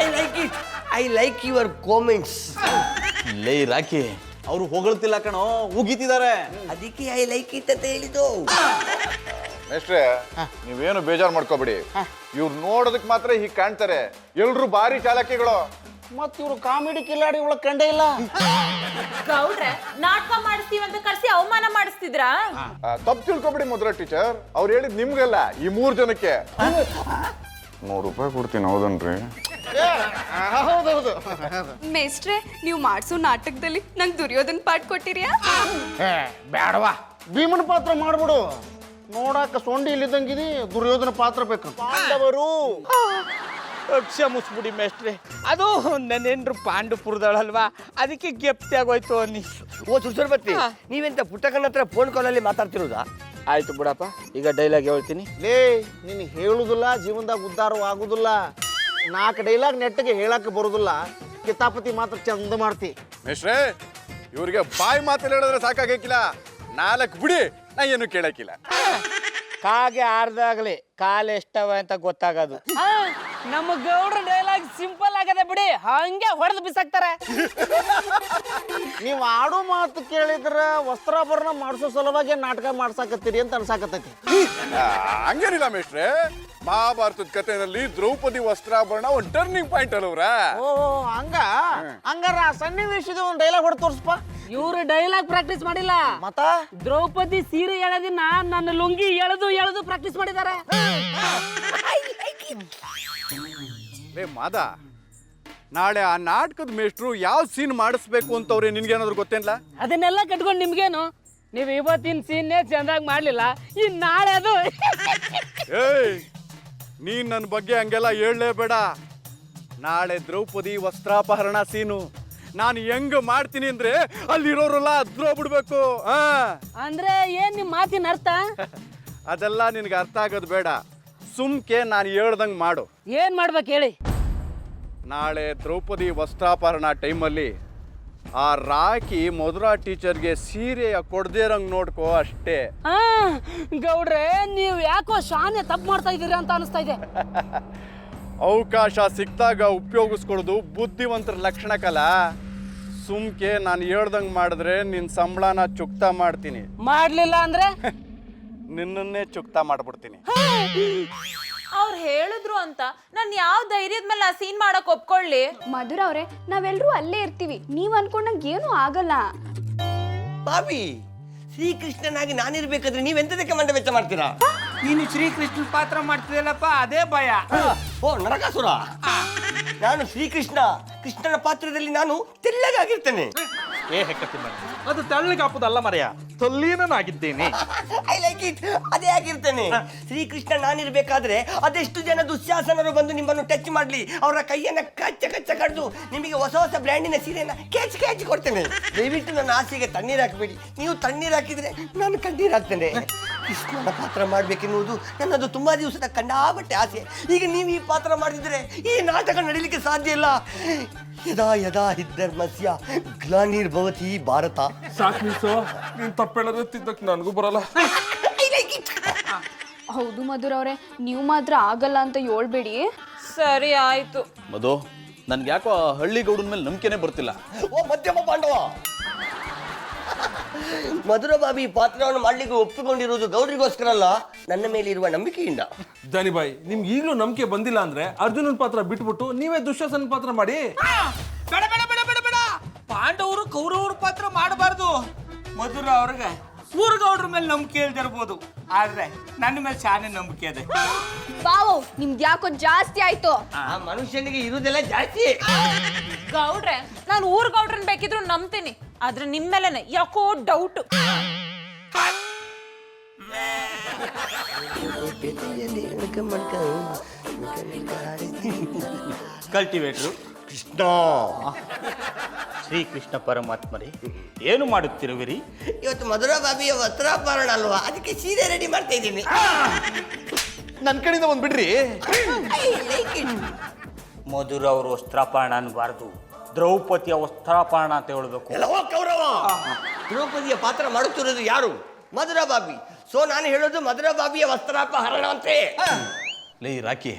I like your comments. ಲೇ ರಾಕಿ, ಅವ್ರು ಹೊಗಳ್ತಿಲ್ಲ ಕಣೋ, ಉಗಿತಿದ್ದಾರೆ. ಅದಕ್ಕೆ ಐ ಲೈಕ್ ಇಟ್ ಅಂತ ಹೇಳಿದ್ದು. ಮೇಷ್ಟ್ರೆ ನೀವೇನು ಬೇಜಾರು ಮಾಡ್ಕೋಬೇಡಿ. ಇವ್ರು ನೋಡೋದಕ್ಕೆ ಮಾತ್ರ ಹೀಗೆ ಕಾಣ್ತಾರೆ. ಎಲ್ರು ಭಾರಿ ಚಾಲಕಿಗಳು. ಮತ್ ಇವ್ರು ಕಾಮಿಡಿ ಕಿಲಾಡಿ ಒಳಗ್ ಕಂಡೇ ಇಲ್ಲ. ಗೌಡ್ರೆ ನಾಟಕ ಮಾಡಿಸ್ತೀವಿ ಅಂತ ಕರ್ಸಿ ಅವಮಾನ ಮಾಡಿಸ್ತಿದ್ರಾ? ತಪ್ಪು ತಿಳ್ಕೊಬೇಡಿ ಮಧುರ ಟೀಚರ್. ಅವ್ರು ಹೇಳಿದ್ ನಿಮ್ಗಲ್ಲ, ಈ 3 ಜನಕ್ಕೆ. 100 ರೂಪಾಯಿ ಕೊಡ್ತೀನಿ, ಹೌದನ್ರಿ? ಹೌದೌದು. ಮೇಸ್ಟ್ರೆ ನೀವು ಮಾಡಿಸೋ ನಾಟಕದಲ್ಲಿ ನಂಗೆ ದುರ್ಯೋಧನ್ ಪಾಠ ಕೊಟ್ಟಿರಿಯಾ? ಬೇಡವಾ, ಭೀಮನ ಪಾತ್ರ ಮಾಡ್ಬಿಡು. ನೋಡಾಕ ಸೊಂಡಿ ಇಲ್ಲಿದ್ದಂಗಿದಿ, ದುರ್ಯೋಧನ ಪಾತ್ರ ಬೇಕು. ಪಾಂಡವರು ಕ್ಷಮಿಸ್ಬಿಡಿ ಮೇಷ್ಟ್ರೆ, ಅದು ನನ್ನ ಹೆಂಡ್ರು ಪಾಂಡುಪುರದಳಲ್ವಾ, ಅದಕ್ಕೆ ಗೆಪ್ತಿ ಆಗೋಯ್ತು ಅನ್ನಿ. ಓ ಸುರ್ಸರ್ಬತ್ತಿ, ನೀವೆಂತ ಪುಟ್ಟಕಣ್ಣ ಹತ್ರ ಫೋನ್ ಕಾಲಲ್ಲಿ ಮಾತಾಡ್ತಿರೋದಾ? ಆಯ್ತು ಬಿಡಪ್ಪ, ಈಗ ಡೈಲಾಗ್ ಹೇಳ್ತೀನಿ. ಲೇ ನೀನು ಹೇಳುದಿಲ್ಲ, ಜೀವನದಾಗ ಉದ್ಧಾರ ಆಗುದಿಲ್ಲ. 4 ಡೈಲಾಗ್ ನೆಟ್ಟಿಗೆ ಹೇಳಕ್ಕೆ ಬರುದಿಲ್ಲ. ಕಿತಾಪತಿ ಮಾತ್ರ ಚಂದ ಮಾಡ್ತಿ. ಮೇಷ್ಟ್ರೆ ಇವ್ರಿಗೆ ಬಾಯಿ ಮಾತಲ್ಲಿ ಹೇಳಿದ್ರೆ ಸಾಕಾಗಿಲ್ಲ. 4 ಬಿಡಿ, ನಾ ಏನು ಕೇಳಕ್ಕಿಲ್ಲ. ಕಾಗೆ ಆರ್ದಾಗ್ಲಿ ಕಾಲು ಎಷ್ಟವ ಅಂತ ಗೊತ್ತಾಗೋದು. ನಮ್ಮ ಗೌಡ್ರ ಡೈಲಾಗ್ ಸಿಂಪಲ್ ಆಗದೆ ಬಿಡಿ, ಹಂಗೆ ಹೊಡೆದು ಬಿಸಾಕ್ತಾರೆ. ನೀವು ಆಡೋ ಮಾತು ಕೇಳಿದ್ರ ವಸ್ತ್ರಾಭರಣ ಮಾಡಿಸೋ ಸಲುವಾಗಿ ನಾಟಕ ಮಾಡ್ಸಾಕತ್ತೀರಿ ಅಂತ ಅನ್ಸಾಕತ್ತೈತಿ. ಹಂಗೇನಿಲ್ಲ ಮೇಷ್ಟ್ರೆ, ಮಹಾಭಾರತದ ಕಥೆನಲ್ಲಿ ದ್ರೌಪದಿ ವಸ್ತ್ರಾಭರಣ ಒಂದು ಟರ್ನಿಂಗ್ ಪಾಯಿಂಟ್ ಅಲ್ಲವ್ರ. ಓ ಹಂಗಾರ ಆ ಸನ್ನಿವೇಶದ ಒಂದು ಡೈಲಾಗ್ ಹೊಡೆದು ತೋರಿಸ್ಪ. ಇವ್ರು ಡೈಲಾಗ್ ಪ್ರಾಕ್ಟೀಸ್ ಮಾಡಿಲ್ಲ, ಮತ್ತ ದ್ರೌಪದಿ ಸೀರೆ ಎಳೆದಿನ ನನ್ನ ಲುಂಗಿ ಎಳೆದು ಪ್ರಾಕ್ಟೀಸ್ ಮಾಡಿದ್ದಾರೆ. ಲೇ ಮಾದ, ನಾಳೆ ಆ ನಾಟಕದ ಮೇಷ್ಟ್ರು ಯಾವ ಸೀನ್ ಮಾಡಿಸ್ಬೇಕು ಅಂತವ್ರೆ ನಿನ್ಗೇನಾದ್ರು ಗೊತ್ತೇನಿಲ್ಲ? ಅದನ್ನೆಲ್ಲ ಕಟ್ಕೊಂಡು ನಿಮ್ಗೇನು, ನೀವು ಇವತ್ತಿನ ಸೀನ್ನೇ ಚಂದಾಗಿ ಮಾಡ್ಲಿಲ್ಲ, ಇನ್ ನಾಳೆ ಅದು. ಏಯ್, ನೀನ್ ನನ್ನ ಬಗ್ಗೆ ಹಂಗೆಲ್ಲ ಹೇಳಲೇಬೇಡ. ನಾಳೆ ದ್ರೌಪದಿ ವಸ್ತ್ರಾಪಹರಣ ಸೀನು ನಾನು ಹೆಂಗ್ ಮಾಡ್ತೀನಿ ಅಂದ್ರೆ ಅಲ್ಲಿರೋರೆಲ್ಲ ಬಿಡ್ಬೇಕು. ಅಂದ್ರೆ ಏನ್ ನಿಮ್ ಮಾತಿನ ಅರ್ಥ? ಅದೆಲ್ಲ ನಿನ್ಗೆ ಅರ್ಥ ಆಗೋದು ಬೇಡ. ಸುಮ್ಕೆ ನಾನು ಹೇಳ್ದಂಗೆ ಮಾಡು. ಏನ್ ಮಾಡ್ಬೇಕು ಹೇಳಿ? ನಾಳೆ ದ್ರೌಪದಿ ವಸ್ತ್ರಾಪಹರಣ ಟೈಮಲ್ಲಿ ಆ ರಾಕಿ ಮಧುರಾ ಟೀಚರ್ಗೆ ಸೀರೆಯ ಕೊಡದೇ ಇರಂಗ್ ನೋಡ್ಕೋ ಅಷ್ಟೇ. ಗೌಡ್ರೆ ನೀವು ಯಾಕೋ ಶಾನೆ ತಪ್ಪು ಮಾಡ್ತಾ ಇದೀರಿ ಅಂತ ಅನಿಸ್ತಾ ಇದೆ. ಅವಕಾಶ ಸಿಕ್ತಾಗ ಉಪಯೋಗಿಸ್ಕೊಳ್ಳೋದು ಬುದ್ಧಿವಂತರ ಲಕ್ಷಣ ಕಲ. ಸುಮ್ಕೆ ನಾನು ಹೇಳ್ದಂಗೆ ಮಾಡಿದ್ರೆ ನಿನ್ನ ಸಂಬಳನ ಚುಕ್ತಾ ಮಾಡ್ತೀನಿ. ಮಾಡ್ಲಿಲ್ಲ ಅಂದ್ರೆ ನಿನ್ನನ್ನೇ ಚುಕ್ತಾ ಮಾಡ್ಬಿಡ್ತೀನಿ. ಅವ್ರು ಹೇಳಿದ್ರು ಅಂತ ನಾನು ಯಾವ ಧೈರ್ಯದ ಮೇಲೆ ಆ ಸೀನ್ ಮಾಡಕ್ ಒಪ್ಕೊಳ್ಳಿ? ಮಧುರ ಅವ್ರೆ, ನಾವೆಲ್ಲರೂ ಅಲ್ಲೇ ಇರ್ತೀವಿ, ನೀವ್ ಅನ್ಕೊಂಡಂಗೆ ಏನೂ ಆಗಲ್ಲ. ಬಾಬಿ, ಶ್ರೀಕೃಷ್ಣನಾಗಿ ನಾನಿರ್ಬೇಕಾದ್ರೆ ನೀವೆಂತದಕ್ಕೆ ಮಂಡ ವೆಚ್ಚ ಮಾಡ್ತೀರಾ? ನೀನು ಶ್ರೀಕೃಷ್ಣ ಪಾತ್ರ ಮಾಡ್ತಿದ್ದಲ್ಲಪ್ಪ, ಅದೇ ಭಯ. ಓ ನರಕಾಸುರ, ನಾನು ಶ್ರೀಕೃಷ್ಣ. ಕೃಷ್ಣನ ಪಾತ್ರದಲ್ಲಿ ನಾನು ತೆಳ್ಳಗಾಗಿರ್ತೇನೆ. ಅದು ತೆಳ್ಳಗೆ ಹಾಪುದಲ್ಲ ಮರೆಯ, ತಲ್ಲೀನಾಗಿದ್ದೇನೆ. I like it. ಅದೇ ಆಗಿರ್ತೇನೆ. ಶ್ರೀಕೃಷ್ಣ ನಾನಿರ್ಬೇಕಾದ್ರೆ ಅದೆಷ್ಟು ಜನ ದುಶ್ಯಾಸನರು ಬಂದು ನಿಮ್ಮನ್ನು ಟಚ್ ಮಾಡ್ಲಿ, ಅವರ ಕೈಯನ್ನ ಕಚ್ಚ ಕಡ್ದು ನಿಮಗೆ ಹೊಸ ಬ್ರ್ಯಾಂಡಿನ ಸೀರೆಯನ್ನ ಕೆಚ್ಚಿ ಕೊಡ್ತೇನೆ. ದಯವಿಟ್ಟು ನನ್ನ ಆಸೆಗೆ ತಣ್ಣೀರು ಹಾಕಬೇಡಿ. ನೀವು ತಣ್ಣೀರು ಹಾಕಿದ್ರೆ ನಾನು ಕಣ್ಣೀರು ಹಾಕ್ತೇನೆ. ಕೃಷ್ಣನ ಪಾತ್ರ ಮಾಡ್ಬೇಕೆನ್ನುವುದು ನನ್ನದು ತುಂಬಾ ದಿವಸದ ಕಂಡಾಬಟ್ಟೆ ಆಸೆ. ಈಗ ನೀವು ಈ ಪಾತ್ರ ಮಾಡಿದ್ರೆ ಈ ನಾಟಕ ನಡೀಲಿಕ್ಕೆ ಸಾಧ್ಯ ಇಲ್ಲ. ಯದಾ ಯದಾ ಹಿಧರ್ಮಸ್ಯ ಗ್ಲಾನಿರ್ಭವತಿ ಭಾರತ. ಸಾಕು ನಿಲ್ಸೋ, ನೀನ್ ತಪ್ಪೇಳಿದ್ರೆ ತಿದ್ದಕ್ ನನಗೂ ಬರಲ್ಲ. ಹೌದು ಮಧುರ ಅವ್ರೆ, ನೀವು ಮಾತ್ರ ಆಗಲ್ಲ ಅಂತ ಹೇಳ್ಬೇಡಿ. ಸರಿ ಆಯ್ತು. ಮಧು, ನನ್ಗೆ ಯಾಕೋ ಆ ಹಳ್ಳಿ ಗೌಡನ ಮೇಲೆ ನಂಬಿಕೆನೇ ಬರ್ತಿಲ್ಲ. ಓ ಮಧ್ಯಮ ಪಾಂಡವ, ಮಧುರ ಬಾಬಿ ಪಾತ್ರವನ್ನು ಮಾಡ್ಲಿಕ್ಕೆ ಒಪ್ಪಿಕೊಂಡಿರುವುದು ಗೌಡ್ರಿಗೋಸ್ಕರ ಅಲ್ಲ, ನನ್ನ ಮೇಲೆ ಇರುವ ನಂಬಿಕೆಯಿಂದ. ದಾನಿಬಾಯಿ, ನಿಮ್ಗೆ ಈಗಲೂ ನಂಬಿಕೆ ಬಂದಿಲ್ಲ ಅಂದ್ರೆ ಅರ್ಜುನನ್ ಪಾತ್ರ ಬಿಟ್ಬಿಟ್ಟು ನೀವೇ ದುಶ್ಯಾಸನ ಪಾತ್ರ ಮಾಡಿ. ಬೇಡ ಬೇಡ ಬೇಡ ಬೇಡ ಬೇಡ, ಪಾಂಡವರು ಕೌರವ್ರ ಪಾತ್ರ ಮಾಡಬಾರ್ದು. ಮಧುರ ಅವ್ರಿಗೆ ಊರ್ಗೌಡ್ರ ಮೇಲೆ ನಂಬಿಕೆ ಇಲ್ದಿರ್ಬೋದು, ಆದ್ರೆ ನನ್ನ ಮೇಲೆ ಶಾನೆ ನಂಬಿಕೆ ಇದೆ. ಬಾವು ನಿಮ್ದು ಯಾಕೋ ಜಾಸ್ತಿ ಆಯ್ತು. ಆ ಮನುಷ್ಯನಿಗೆ ಇರುವುದೆಲ್ಲ ಜಾಸ್ತಿ. ಗೌಡ್ರೆ ನಾನು ಊರ್ ಗೌಡ್ರನ್ ಬೇಕಿದ್ರು ನಂಬ್ತೀನಿ ಆದ್ರೆ ನಿಮ್ಮೇಲೆನೆ ಯಾಕೋ ಡೌಟ್. ಕಲ್ಟಿವೇಟ್ರು ಕೃಷ್ಣ, ಶ್ರೀಕೃಷ್ಣ ಪರಮಾತ್ಮರೇ ಏನು ಮಾಡುತ್ತಿರುವಿರಿ? ಇವತ್ತು ಮಧುರಾ ಬಾಬಿಯ ವಸ್ತ್ರಾಪರಣ ಅಲ್ವಾ, ಅದಕ್ಕೆ ಸೀರೆ ರೆಡಿ ಮಾಡ್ತಾ ಇದ್ದೀನಿ. ನನ್ನ ಕಡೆಯಿಂದ ಒಂದು ಬಿಡ್ರಿ. ಮಧುರ ಅವ್ರ ವಸ್ತ್ರಾಪರಣ ಅನ್ಬಾರ್ದು, ದ್ರೌಪದಿಯ ವಸ್ತ್ರಾಪರಣ ಅಂತ ಹೇಳ್ಬೇಕು. ಎಲ್ಲ ಹೋಗ್ ಕೌರವ. ದ್ರೌಪದಿಯ ಪಾತ್ರ ಮಾಡುತ್ತಿರೋದು ಯಾರು? ಮಧುರಾ ಬಾಬಿ. ಸೊ ನಾನು ಹೇಳೋದು ಮಧುರಾ ಬಾಬಿಯ ವಸ್ತ್ರಾಪಹರಣ ಅಂತೆ. ಲೇ ರಾಕಿ,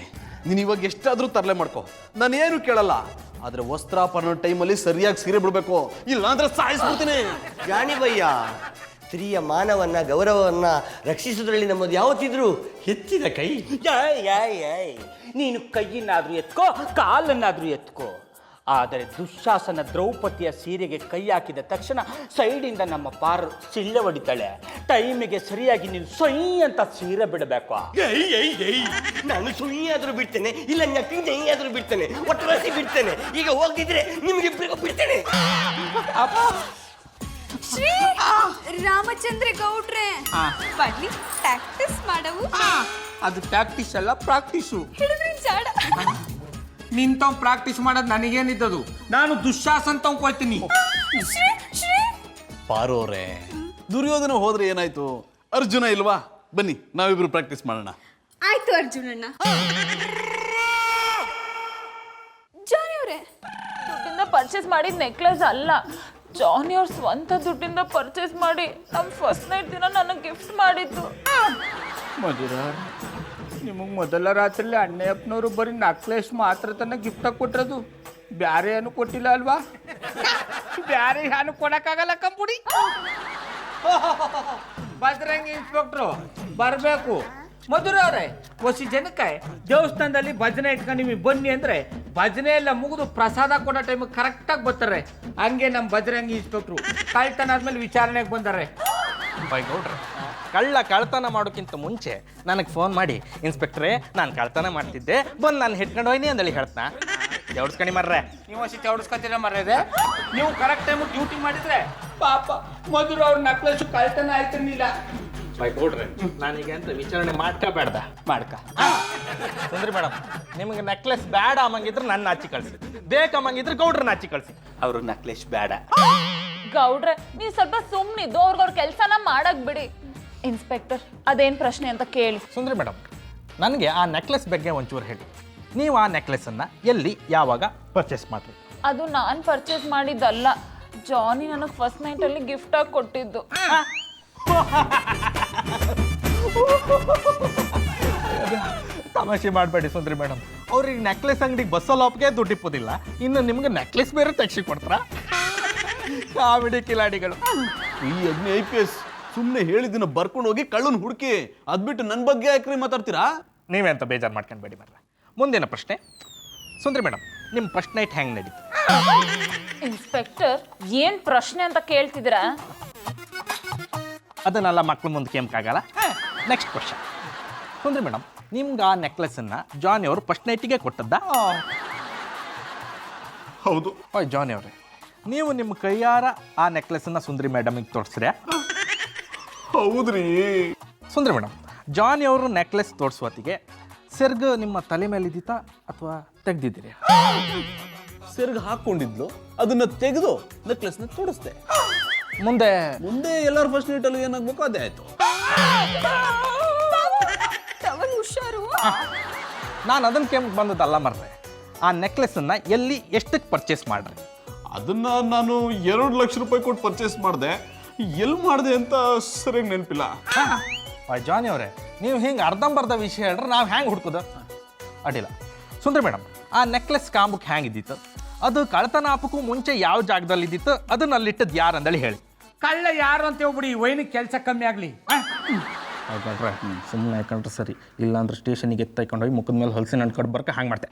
ನೀನು ಇವಾಗ ಎಷ್ಟಾದ್ರೂ ತರಲೆ ಮಾಡ್ಕೋ, ನಾನೇನು ಕೇಳಲ್ಲ. ಆದ್ರೆ ವಸ್ತ್ರಾಪರಣ ಟೈಮಲ್ಲಿ ಸರಿಯಾಗಿ ಸೀರೆ ಬಿಡ್ಬೇಕು, ಇಲ್ಲ ಅಂದ್ರೆ ಸಾಯಿಸ್ಬಿಡ್ತೀನಿ. ಜಾಣಿ ಭಯ್ಯ, ಸ್ತ್ರೀಯ ಮಾನವನ್ನ ಗೌರವವನ್ನ ರಕ್ಷಿಸೋದ್ರಲ್ಲಿ ನಮ್ಮದು ಯಾವತ್ತಿದ್ರು ಹೆಚ್ಚಿನ ಕೈ. ನೀನು ಕೈಯನ್ನಾದ್ರೂ ಎತ್ಕೋ, ಕಾಲನ್ನಾದ್ರೂ ಎತ್ಕೋ, ಆದರೆ ದುಶ್ಯಾಸನ ದ್ರೌಪದಿಯ ಸೀರೆಗೆ ಕೈ ಹಾಕಿದ ತಕ್ಷಣ ಸೈಡಿಂದ ನಮ್ಮ ಪಾರು ಸಿಳ್ಳೆ ಹೊಡಿತಾಳೆ. ಟೈಮಿಗೆ ಸರಿಯಾಗಿ ನೀನು ಸೊಯ್ ಅಂತ ಸೀರೆ ಬಿಡಬೇಕು. ನಾನು ಸುಳ್ಳಿಯಾದ್ರೂ ಬಿಡ್ತೇನೆ, ಇಲ್ಲ ನಕ್ಕಿಂದಾದ್ರೂ ಬಿಡ್ತೇನೆ, ಒಟ್ಟರಾಸಿ ಬಿಡ್ತೇನೆ. ಈಗ ಹೋಗಿದ್ರೆ ನಿಮ್ಗಿಬ್ಬರಿಗೂ ಬಿಡ್ತೇನೆ. ಶ್ರೀ ರಾಮಚಂದ್ರ ಗೌಡ್ರೆ ಬನ್ನಿ ಪ್ರಾಕ್ಟೀಸ್ ಮಾಡವು. ಅದು ಪ್ರಾಕ್ಟೀಸ್ ಅಲ್ಲ, ಪ್ರಾಕ್ಟೀಸು. ಹಿಡಿದ್ರಿ ಜಾಡ. ನಿಂತವ್ ಪ್ರಾಕ್ಟೀಸ್ ಮಾಡೋದು ನನಗೇನಿದ್ದದು, ನಾನು ದುಶ್ಯಾಸನ್ ತಗೊಂಡ್ಕೊಳ್ತೀನಿ. ಪಾರೋರೆ, ದುರ್ಯೋಧನ ಹೋದ್ರೆ ಏನಾಯ್ತು, ಅರ್ಜುನ ಇಲ್ವಾ? ಬನ್ನಿ ನಾವಿಬ್ರು ಪ್ರಾಕ್ಟೀಸ್ ಮಾಡೋಣ. ಆಯ್ತು ಅರ್ಜುನಣ್ಣ. ಜಾನಿ ಅವರೇ, ದುಡ್ಡಿಂದ ಪರ್ಚೇಸ್ ಮಾಡಿದ ನೆಕ್ಲೆಸ್ ಅಲ್ಲ, ಜಾನಿ ಅವ್ರ ಸ್ವಂತ ದುಡ್ಡಿಂದ ಪರ್ಚೇಸ್ ಮಾಡಿ ನಮ್ಮ ಫಸ್ಟ್ ನೈಟ್ ದಿನ ನನಗೆ ಗಿಫ್ಟ್ ಮಾಡಿದ್ದು. ಮಧುರ, ನಿಮಗೆ ಮೊದಲ ರಾತ್ರಿಲಿ ಅಣ್ಣಯ್ಯಪ್ಪನವರು ಬರೀ ನಕ್ಲೆಸ್ ಮಾತ್ರ ತನ್ನ ಗಿಫ್ಟಾಗಿ ಕೊಟ್ಟಿರೋದು, ಬ್ಯಾರೆ ಏನು ಕೊಟ್ಟಿಲ್ಲ ಅಲ್ವಾ? ಬ್ಯಾರೆ ಏನು ಕೊಡಕ್ಕಾಗಲ್ಲ ಕಂಪುಡಿ. ಬಜರಂಗಿ ಇನ್ಸ್ಪೆಕ್ಟ್ರು ಬರಬೇಕು. ಮಧುರ ಅವರೇ, ಹೊಸಿ ಜನಕ್ಕೆ ದೇವಸ್ಥಾನದಲ್ಲಿ ಭಜನೆ ಇಟ್ಕೊಂಡು ನಿಮಗೆ ಬನ್ನಿ ಅಂದರೆ ಭಜನೆ ಎಲ್ಲ ಮುಗಿದು ಪ್ರಸಾದ ಕೊಡೋ ಟೈಮಿಗೆ ಕರೆಕ್ಟಾಗಿ ಬರ್ತಾರೆ. ಹಂಗೆ ನಮ್ಮ ಬಜರಂಗಿ ಇನ್ಸ್ಪೆಕ್ಟ್ರು ಕಳ್ತನ ಆದ್ಮೇಲೆ ವಿಚಾರಣೆಗೆ ಬಂದಾರೆ. ಗೌಡ್ರೆ, ಕಳ್ತನ ಮಾಡೋಕ್ಕಿಂತ ಮುಂಚೆ ನನಗೆ ಫೋನ್ ಮಾಡಿ, ಇನ್ಸ್ಪೆಕ್ಟ್ರೇ ನಾನು ಕಳ್ತನ ಮಾಡ್ತಿದ್ದೆ, ಬಂದು ನಾನು ಹಿಡ್ಕೊಂಡು ಹೋಯ್ನಿ ಅಂದೇಳಿ ಹೇಳ್ತಾ ಜವಡ್ಸ್ಕಣಿ ಮರ್ರೆ. ನೀವು ಅಷ್ಟು ಚೌಡಿಸ್ಕೊತೀರ ಮರ್ಯಾದೆ. ನೀವು ಕರೆಕ್ಟ್ ಟೈಮ್ ಡ್ಯೂಟಿ ಮಾಡಿದ್ರೆ ಪಾಪ ಮಧುರ ಅವ್ರ ನಕ್ಲೆಸು ಕಳ್ತನ ಆಯ್ತಿರ್ಲಿಲ್ಲ. ಗೌಡ್ರೆ, ನಾನೀಗ ಅಂತ ವಿಚಾರಣೆ ಮಾಡ್ಕೋಬೇಡ್ದ ಮಾಡ್ಕ. ಸುಂದ್ರಿ ಮೇಡಮ್, ನಿಮಗೆ ನೆಕ್ಲೆಸ್ ಬೇಡ ಅಮ್ಮಂಗಿದ್ರೆ ನನ್ನ ಆಚೆ ಕಳಿಸಿ, ಬೇಕಮ್ಮಂಗಿದ್ರೆ ಗೌಡ್ರನ್ನ ಆಚೆ ಕಳಿಸಿ. ಅವ್ರಿಗೆ ನೆಕ್ಲೆಸ್ ಬೇಡ. ಗೌಡ್ರೆ ನೀವು ಸ್ವಲ್ಪ ಸುಮ್ಮನಿದ್ದು ಅವ್ರಿಗವ್ರ ಕೆಲಸನ ಮಾಡಕ್ ಬಿಡಿ. ಇನ್ಸ್ಪೆಕ್ಟರ್ ಅದೇನ್ ಪ್ರಶ್ನೆ ಅಂತ ಕೇಳಿ. ಸುಂದ್ರಿ ಮೇಡಮ್, ನನಗೆ ಆ ನೆಕ್ಲೆಸ್ ಬಗ್ಗೆ ಒಂಚೂರು ಹೇಳಿ. ನೀವು ಆ ನೆಕ್ಲೆಸನ್ನು ಎಲ್ಲಿ ಯಾವಾಗ ಪರ್ಚೇಸ್ ಮಾಡಿರಿ? ಅದು ನಾನು ಪರ್ಚೇಸ್ ಮಾಡಿದ್ದಲ್ಲ, ಜಾನಿ ನನಗೆ ಫಸ್ಟ್ ನೈಟಲ್ಲಿ ಗಿಫ್ಟಾಗಿ ಕೊಟ್ಟಿದ್ದು. ತಮಾಷೆ ಮಾಡಬೇಡಿ ಸುಂದ್ರಿ ಮೇಡಮ್, ಅವ್ರಿಗೆ ನೆಕ್ಲೆಸ್ ಅಂಗಡಿಗೆ ಬಸ್ಸಲ್ಲಿ ಒಪ್ಪಿಗೆ ದುಡ್ಡಿಪ್ಪೋದಿಲ್ಲ, ಇನ್ನು ನಿಮ್ಗೆ ನೆಕ್ಲೆಸ್ ಬೇರೆ ತೆಗ್ಸಿ ಕೊಡ್ತಾರ? ಕಾಮಿಡಿ ಕಿಲಾಡಿಗಳು. ಈ ಅಗ್ನಿ IPS ಸುಮ್ಮನೆ ಹೇಳಿದ್ದನ್ನ ಬರ್ಕೊಂಡು ಹೋಗಿ ಕಳ್ಳನ್ ಹುಡುಕಿ, ಅದ್ಬಿಟ್ಟು ನನ್ನ ಬಗ್ಗೆ ಯಾಕ್ರಿ ಮಾತಾಡ್ತೀರಾ? ನೀವೆಂತ ಬೇಜಾರು ಮಾಡ್ಕೊಂಡ್ಬೇಡಿ ಮರ್ರೆ. ಮುಂದಿನ ಪ್ರಶ್ನೆ, ಸುಂದ್ರಿ ಮೇಡಮ್, ನಿಮ್ಮ ಫಸ್ಟ್ ನೈಟ್ ಹೆಂಗೆ ನಡೀತು? ಇನ್ಸ್ಪೆಕ್ಟರ್ ಏನ್ ಪ್ರಶ್ನೆ ಅಂತ ಕೇಳ್ತಿದ್ದೀರಾ? ಅದನ್ನೆಲ್ಲ ಮಕ್ಳು ಮುಂದೆ ಕೇಮಕ್ಕಾಗಲ್ಲ. ನೆಕ್ಸ್ಟ್ ಕ್ವಶನ್, ಸುಂದ್ರಿ ಮೇಡಮ್, ನಿಮ್ಗೆ ಆ ನೆಕ್ಲೆಸನ್ನು ಜಾನಿ ಅವರು ಫಸ್ಟ್ ನೈಟಿಗೆ ಕೊಟ್ಟದ್ದ? ಹೌದು. ಜಾನಿ ಅವರೇ, ನೀವು ನಿಮ್ಮ ಕೈಯಾರ ಆ ನೆಕ್ಲೆಸನ್ನು ಸುಂದ್ರಿ ಮೇಡಮಿಗೆ ತೋರಿಸ್ರೆ? ಹೌದ್ರಿ. ಸುಂದ್ರಿ ಮೇಡಮ್, ಜಾನಿ ಅವರು ನೆಕ್ಲೆಸ್ ತೋರಿಸುವತ್ತಿಗೆ ಸೆರ್ಗ್ ನಿಮ್ಮ ತಲೆ ಮೇಲೆ ಇದ್ದಿತ್ತಾ ಅಥವಾ ತೆಗ್ದಿದ್ದೀರಿ? ಸೆರ್ಗ್ ಹಾಕೊಂಡಿದ್ಲು, ಅದನ್ನ ತೆಗೆದು ನೆಕ್ಲೆಸ್ನ ತೋರಿಸ್ದೆ. ಮುಂದೆ ಎಲ್ಲರ ಫಸ್ಟ್ ನೈಟ್ ಅಲ್ಲಿ ಏನಾಗ್ಬೇಕು ಅದೇ ಆಯ್ತು. ಹುಷಾರು. ನಾನು ಅದನ್ನ ಕೇಮಕ್ಕೆ ಬಂದದ್ದಲ್ಲ ಮರ್ರೆ. ಆ ನೆಕ್ಲೆಸನ್ನು ಎಲ್ಲಿ ಎಷ್ಟಕ್ಕೆ ಪರ್ಚೇಸ್ ಮಾಡ್ರಿ? ಅದನ್ನ ನಾನು 2 ಲಕ್ಷ ರೂಪಾಯಿ ಕೊಟ್ಟು ಪರ್ಚೇಸ್ ಮಾಡಿದೆ. ಎಲ್ಲಿ ಮಾಡಿದೆ ಅಂತ ಸರಿಯಾಗಿ ನೆನಪಿಲ್ಲ. ಜಾನಿ ಅವರೇ, ನೀವು ಹಿಂಗೆ ಅರ್ಧಂಬರ್ಧ ವಿಷಯ ಹೇಳ್ರೆ ನಾವು ಹ್ಯಾಂಗೆ ಹುಡ್ಕೋದು? ಅಡ್ಡಿಲ್ಲ. ಸುಂದರಿ ಮೇಡಮ್, ಆ ನೆಕ್ಲೆಸ್ ಕಾಂಬಕ್ಕೆ ಹ್ಯಾಂಗಿದ್ದಿತ್ತು? ಅದು ಕಳ್ತನ ಹಾಪಕ್ಕೂ ಮುಂಚೆ ಯಾವ ಜಾಗದಲ್ಲಿ ಇದ್ದಿತ್ತು? ಅದನ್ನ ಅಲ್ಲಿಟ್ಟದ್ದು ಯಾರು ಅಂದೇಳಿ ಹೇಳಿ. ಕಳ್ಳ ಯಾರು ಅಂತ ಹೇಳ್ಬಿಡಿ, ವೈನಿಗೆ ಕೆಲಸ ಕಮ್ಮಿ ಆಗಲಿ. ಯಾಕಂದ್ರೆ ಸುಮ್ಮನೆ ಯಾಕಂದ್ರೆ ಸರಿ, ಇಲ್ಲಾಂದ್ರೆ ಸ್ಟೇಷನಿಗೆ ಎತ್ತೈಕೊಂಡು ಹೋಗಿ ಮುಖದ ಮೇಲೆ ಹೊಲಸಿನ ಅಂಟ್ಕೊಂಡು ಬರ್ಕ ಹಂಗೆ ಮಾಡ್ತೆ.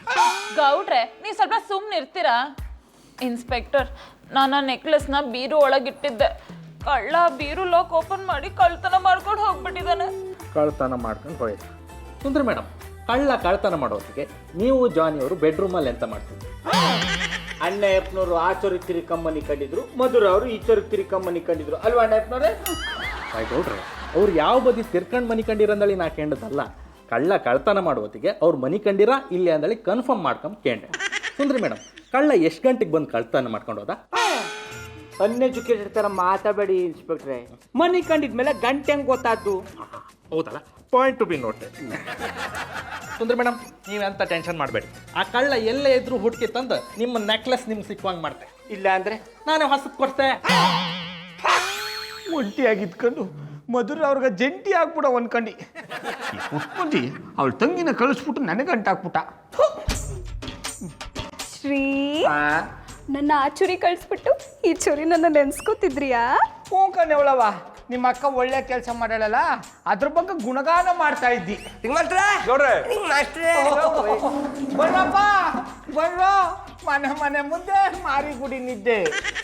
ಗೌಡ್ರೆ ನೀವು ಸ್ವಲ್ಪ ಸುಮ್ಮನೆ ಇರ್ತೀರಾ? ಇನ್ಸ್ಪೆಕ್ಟರ್, ನಾನು ಆ ನೆಕ್ಲೆಸ್ನ ಬೀರು ಒಳಗಿಟ್ಟಿದ್ದೆ. ಕಳ್ಳ ಬೀರು ಲಾಕ್ ಓಪನ್ ಮಾಡಿ ಕಳ್ತನ ಮಾಡ್ಕೊಂಡು ಹೋಗ್ಬಿಟ್ಟಿದ್ದಾನೆ. ಕಳ್ತನ ಮಾಡ್ಕೊಂಡು ಹೋಯ್ತು. ಸುಂದರಿ ಮೇಡಮ್, ಕಳ್ತನ ಮಾಡೋದಕ್ಕೆ ನೀವು ಜಾನಿ ಅವರು ಬೆಡ್ರೂಮಲ್ಲಿ ಎಂತ ಮಾಡ್ತೀವಿ? ಅಣ್ಣಯ್ಯಪ್ಪನವರು ಆ ಚೊರಿಗೆ ತಿರ್ಕಮ್ಮನಿ ಕಂಡಿದ್ರು, ಮಧುರ ಅವರು ಈ ಚೊರಿಗೆ ತಿರ್ಕಮ್ಮನಿ ಕಂಡಿದ್ರು ಅಲ್ವಾ ಅಣ್ಣಯ್ಯಪ್ಪನವ್ರೆ? ಗೌಡ್ರೆ ಅವ್ರು ಯಾವ ಬದಿ ತಿರ್ಕಂಡು ಮನಿ ಕಂಡಿರಂದಳಿ ನಾ ಕೇಂಡದಲ್ಲ, ಕಳ್ಳ ಕಳ್ತನ ಮಾಡುವತ್ತಿಗೆ ಅವ್ರು ಮನಿ ಕಂಡಿರ ಇಲ್ಲಿ ಅಂದಳಿ ಕನ್ಫರ್ಮ್ ಮಾಡ್ಕೊಂಡ್ ಕೇಂಡೆ. ಸುಂದ್ರಿ ಮೇಡಮ್, ಕಳ್ಳ ಎಷ್ಟು ಗಂಟೆಗೆ ಬಂದು ಕಳ್ತನ ಮಾಡ್ಕೊಂಡು ಹೋದ? ಅನ್ಎಜುಕೇಟೆಡ್ ಥರ ಮಾತಾಡಬೇಡಿ ಇನ್ಸ್ಪೆಕ್ಟ್ರೆ. ಮನಿ ಕಂಡಿದ್ಮೇಲೆ ಗಂಟೆ ಹೆಂಗೆ ಗೊತ್ತಾದ್ದು? ಹೌದಲ್ಲ, point to be noted. Sundri madam, ನೀವೆಂತ ಟೆನ್ಷನ್ ಮಾಡಬೇಡಿ. ಆ ಕಳ್ಳ ಎಲ್ಲೇ ಇದ್ರು ಹುಡುಕಿ ತಂದು ನಿಮ್ಮ ನೆಕ್ಲೆಸ್ ನಿಮ್ಗೆ ಸಿಕ್ಕುವಂಗೆ ಮಾಡ್ತೆ. ಇಲ್ಲ ಅಂದ್ರೆ ನಾನೇ ಹೊಸದು ಕೊಡ್ತೆ. ಒಂಟಿಯಾಗಿದ್ಕೊಂಡು ಮಧುರ ಅವ್ರಿಗೆ ಜಂಟಿ ಆಗ್ಬಿಡ ಅನ್ಕಂಡು ಮುಟ್ಕೊಂಡಿ ಅವಳ ತಂಗಿನ ಕಳಿಸ್ಬಿಟ್ಟು ನನಗೆ ಗಂಟಾಕ್ಬಿಟ್ಟ. ಶ್ರೀ ನನ್ನ ಆ ಚುರಿ ಕಳಿಸ್ಬಿಟ್ಟು ಈ ಚುರಿ ನನ್ನ ನೆನ್ಸ್ಕೊತಿದ್ರಿಯಾ? ಹೂಕಣೆವಳವ, ನಿಮ್ಮ ಅಕ್ಕ ಒಳ್ಳೆ ಕೆಲಸ ಮಾಡಲ್ಲ, ಅದ್ರ ಬಗ್ಗೆ ಗುಣಗಾನ ಮಾಡ್ತಾ ಇದ್ದಿ. ಬರಪ್ಪ ಬರೋ, ಮನೆ ಮನೆ ಮುಂದೆ ಮಾರಿ ಗುಡಿ ನಿದ್ದೆ.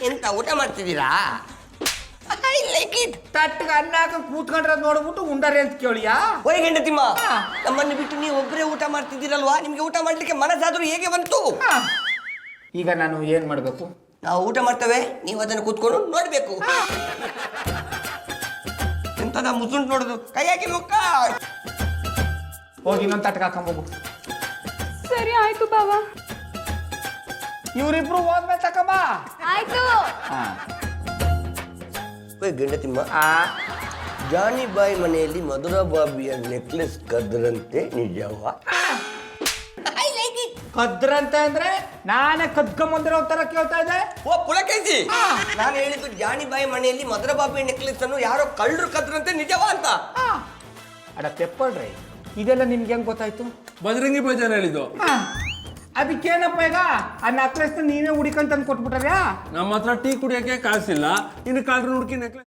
ಎಂತ ಊಟ ಮಾಡ್ತಿದ್ದೀರಾ? ತಟ್ಟಿಗೆ ಅನ್ನ ಹಾಕಿ ಕೂತ್ಕೊಂಡ್ರೆ ನೋಡ್ಬಿಟ್ಟು ಉಂಡರೆ ಅಂತ ಕೇಳಿಯಾ? ಓಯ್ ಗಂಡತಿಮ್ಮ, ನಮ್ಮನ್ನು ಬಿಟ್ಟು ನೀವು ಒಬ್ಬರೇ ಊಟ ಮಾಡ್ತಿದ್ದೀರಲ್ವಾ? ನಿಮ್ಗೆ ಊಟ ಮಾಡ್ಲಿಕ್ಕೆ ಮನಸ್ಸಾದ್ರೂ ಹೇಗೆ ಬಂತು? ಈಗ ನಾನು ಏನ್ ಮಾಡ್ಬೇಕು? ನಾವು ಊಟ ಮಾಡ್ತೇವೆ, ನೀವು ಅದನ್ನು ಕೂತ್ಕೊಂಡು ನೋಡ್ಬೇಕು. ಎಂತದ ಮುಸುಂಟು ನೋಡುದು, ಕೈ ಹಾಕಿ ಮುಕ್ಕ. ಹೋಗಿ ಇನ್ನೊಂದು ತಟ್ಟಿಗೆ ಹಾಕೊಂಬೋಗು. ಸರಿ ಆಯ್ತು ಬಾವಾ. ಇವ್ರಿಬ್ರು ಹೋದ್ಮೇಲೆ ತಕಬ. ಆಯ್ತು. ಓಯ್ ಗಂಡತಿಮ್ಮ, ಜಾನಿ ಬಾಯಿ ಮನೆಯಲ್ಲಿ ಮಧುರಾ ಬಾಬಿಯ ನೆಕ್ಲೆಸ್ ಕದ್ರಂತೆ ನಿಜವಾ? ಕದ್ರಂತೆ ಅಂದ್ರೆ ನಾನೇ ಕದ್ಕೊಂಬಂದಿರೋ ತರ ಕೇಳ್ತಾ ಇದ್ದೆ. ಓ ಪುಳಕೈಸಿ, ನಾನು ಹೇಳಿದ್ದು ಜಾನಿ ಬಾಯಿ ಮನೆಯಲ್ಲಿ ಮಧುರಾ ಬಾಬಿಯ ನೆಕ್ಲೆಸ್ ಅನ್ನು ಯಾರೋ ಕಳ್ಳರು ಕದ್ರಂತೆ ನಿಜವಾ ಅಂತ. ಅಡ ಪೆಪ್ಪಳ್ರಿ, ಇದೆಲ್ಲ ನಿಮ್ಗೆ ಹೆಂಗ್ ಗೊತ್ತಾಯ್ತು? ಬಜರಂಗಿ ಬಜಾರ್ ಹೇಳಿದ್ದು. ಅದಕ್ಕೇನಪ್ಪ ಈಗ ಆ ನೆಕ್ಲೆಸ್ ನೀವೇ ಹುಡಿಕಂತ ಕೊಟ್ಬಿಟ್ಟಾರ್ಯಾ? ನಮ್ಮ ಹತ್ರ ಟೀ ಕುಡಿಯೋಕೆ ಕಾಸಿಲ್ಲ, ಇನ್ನು ಕಾಲ್ರು ಹುಡುಕಿ ನೆಕ್ಲೆಸ್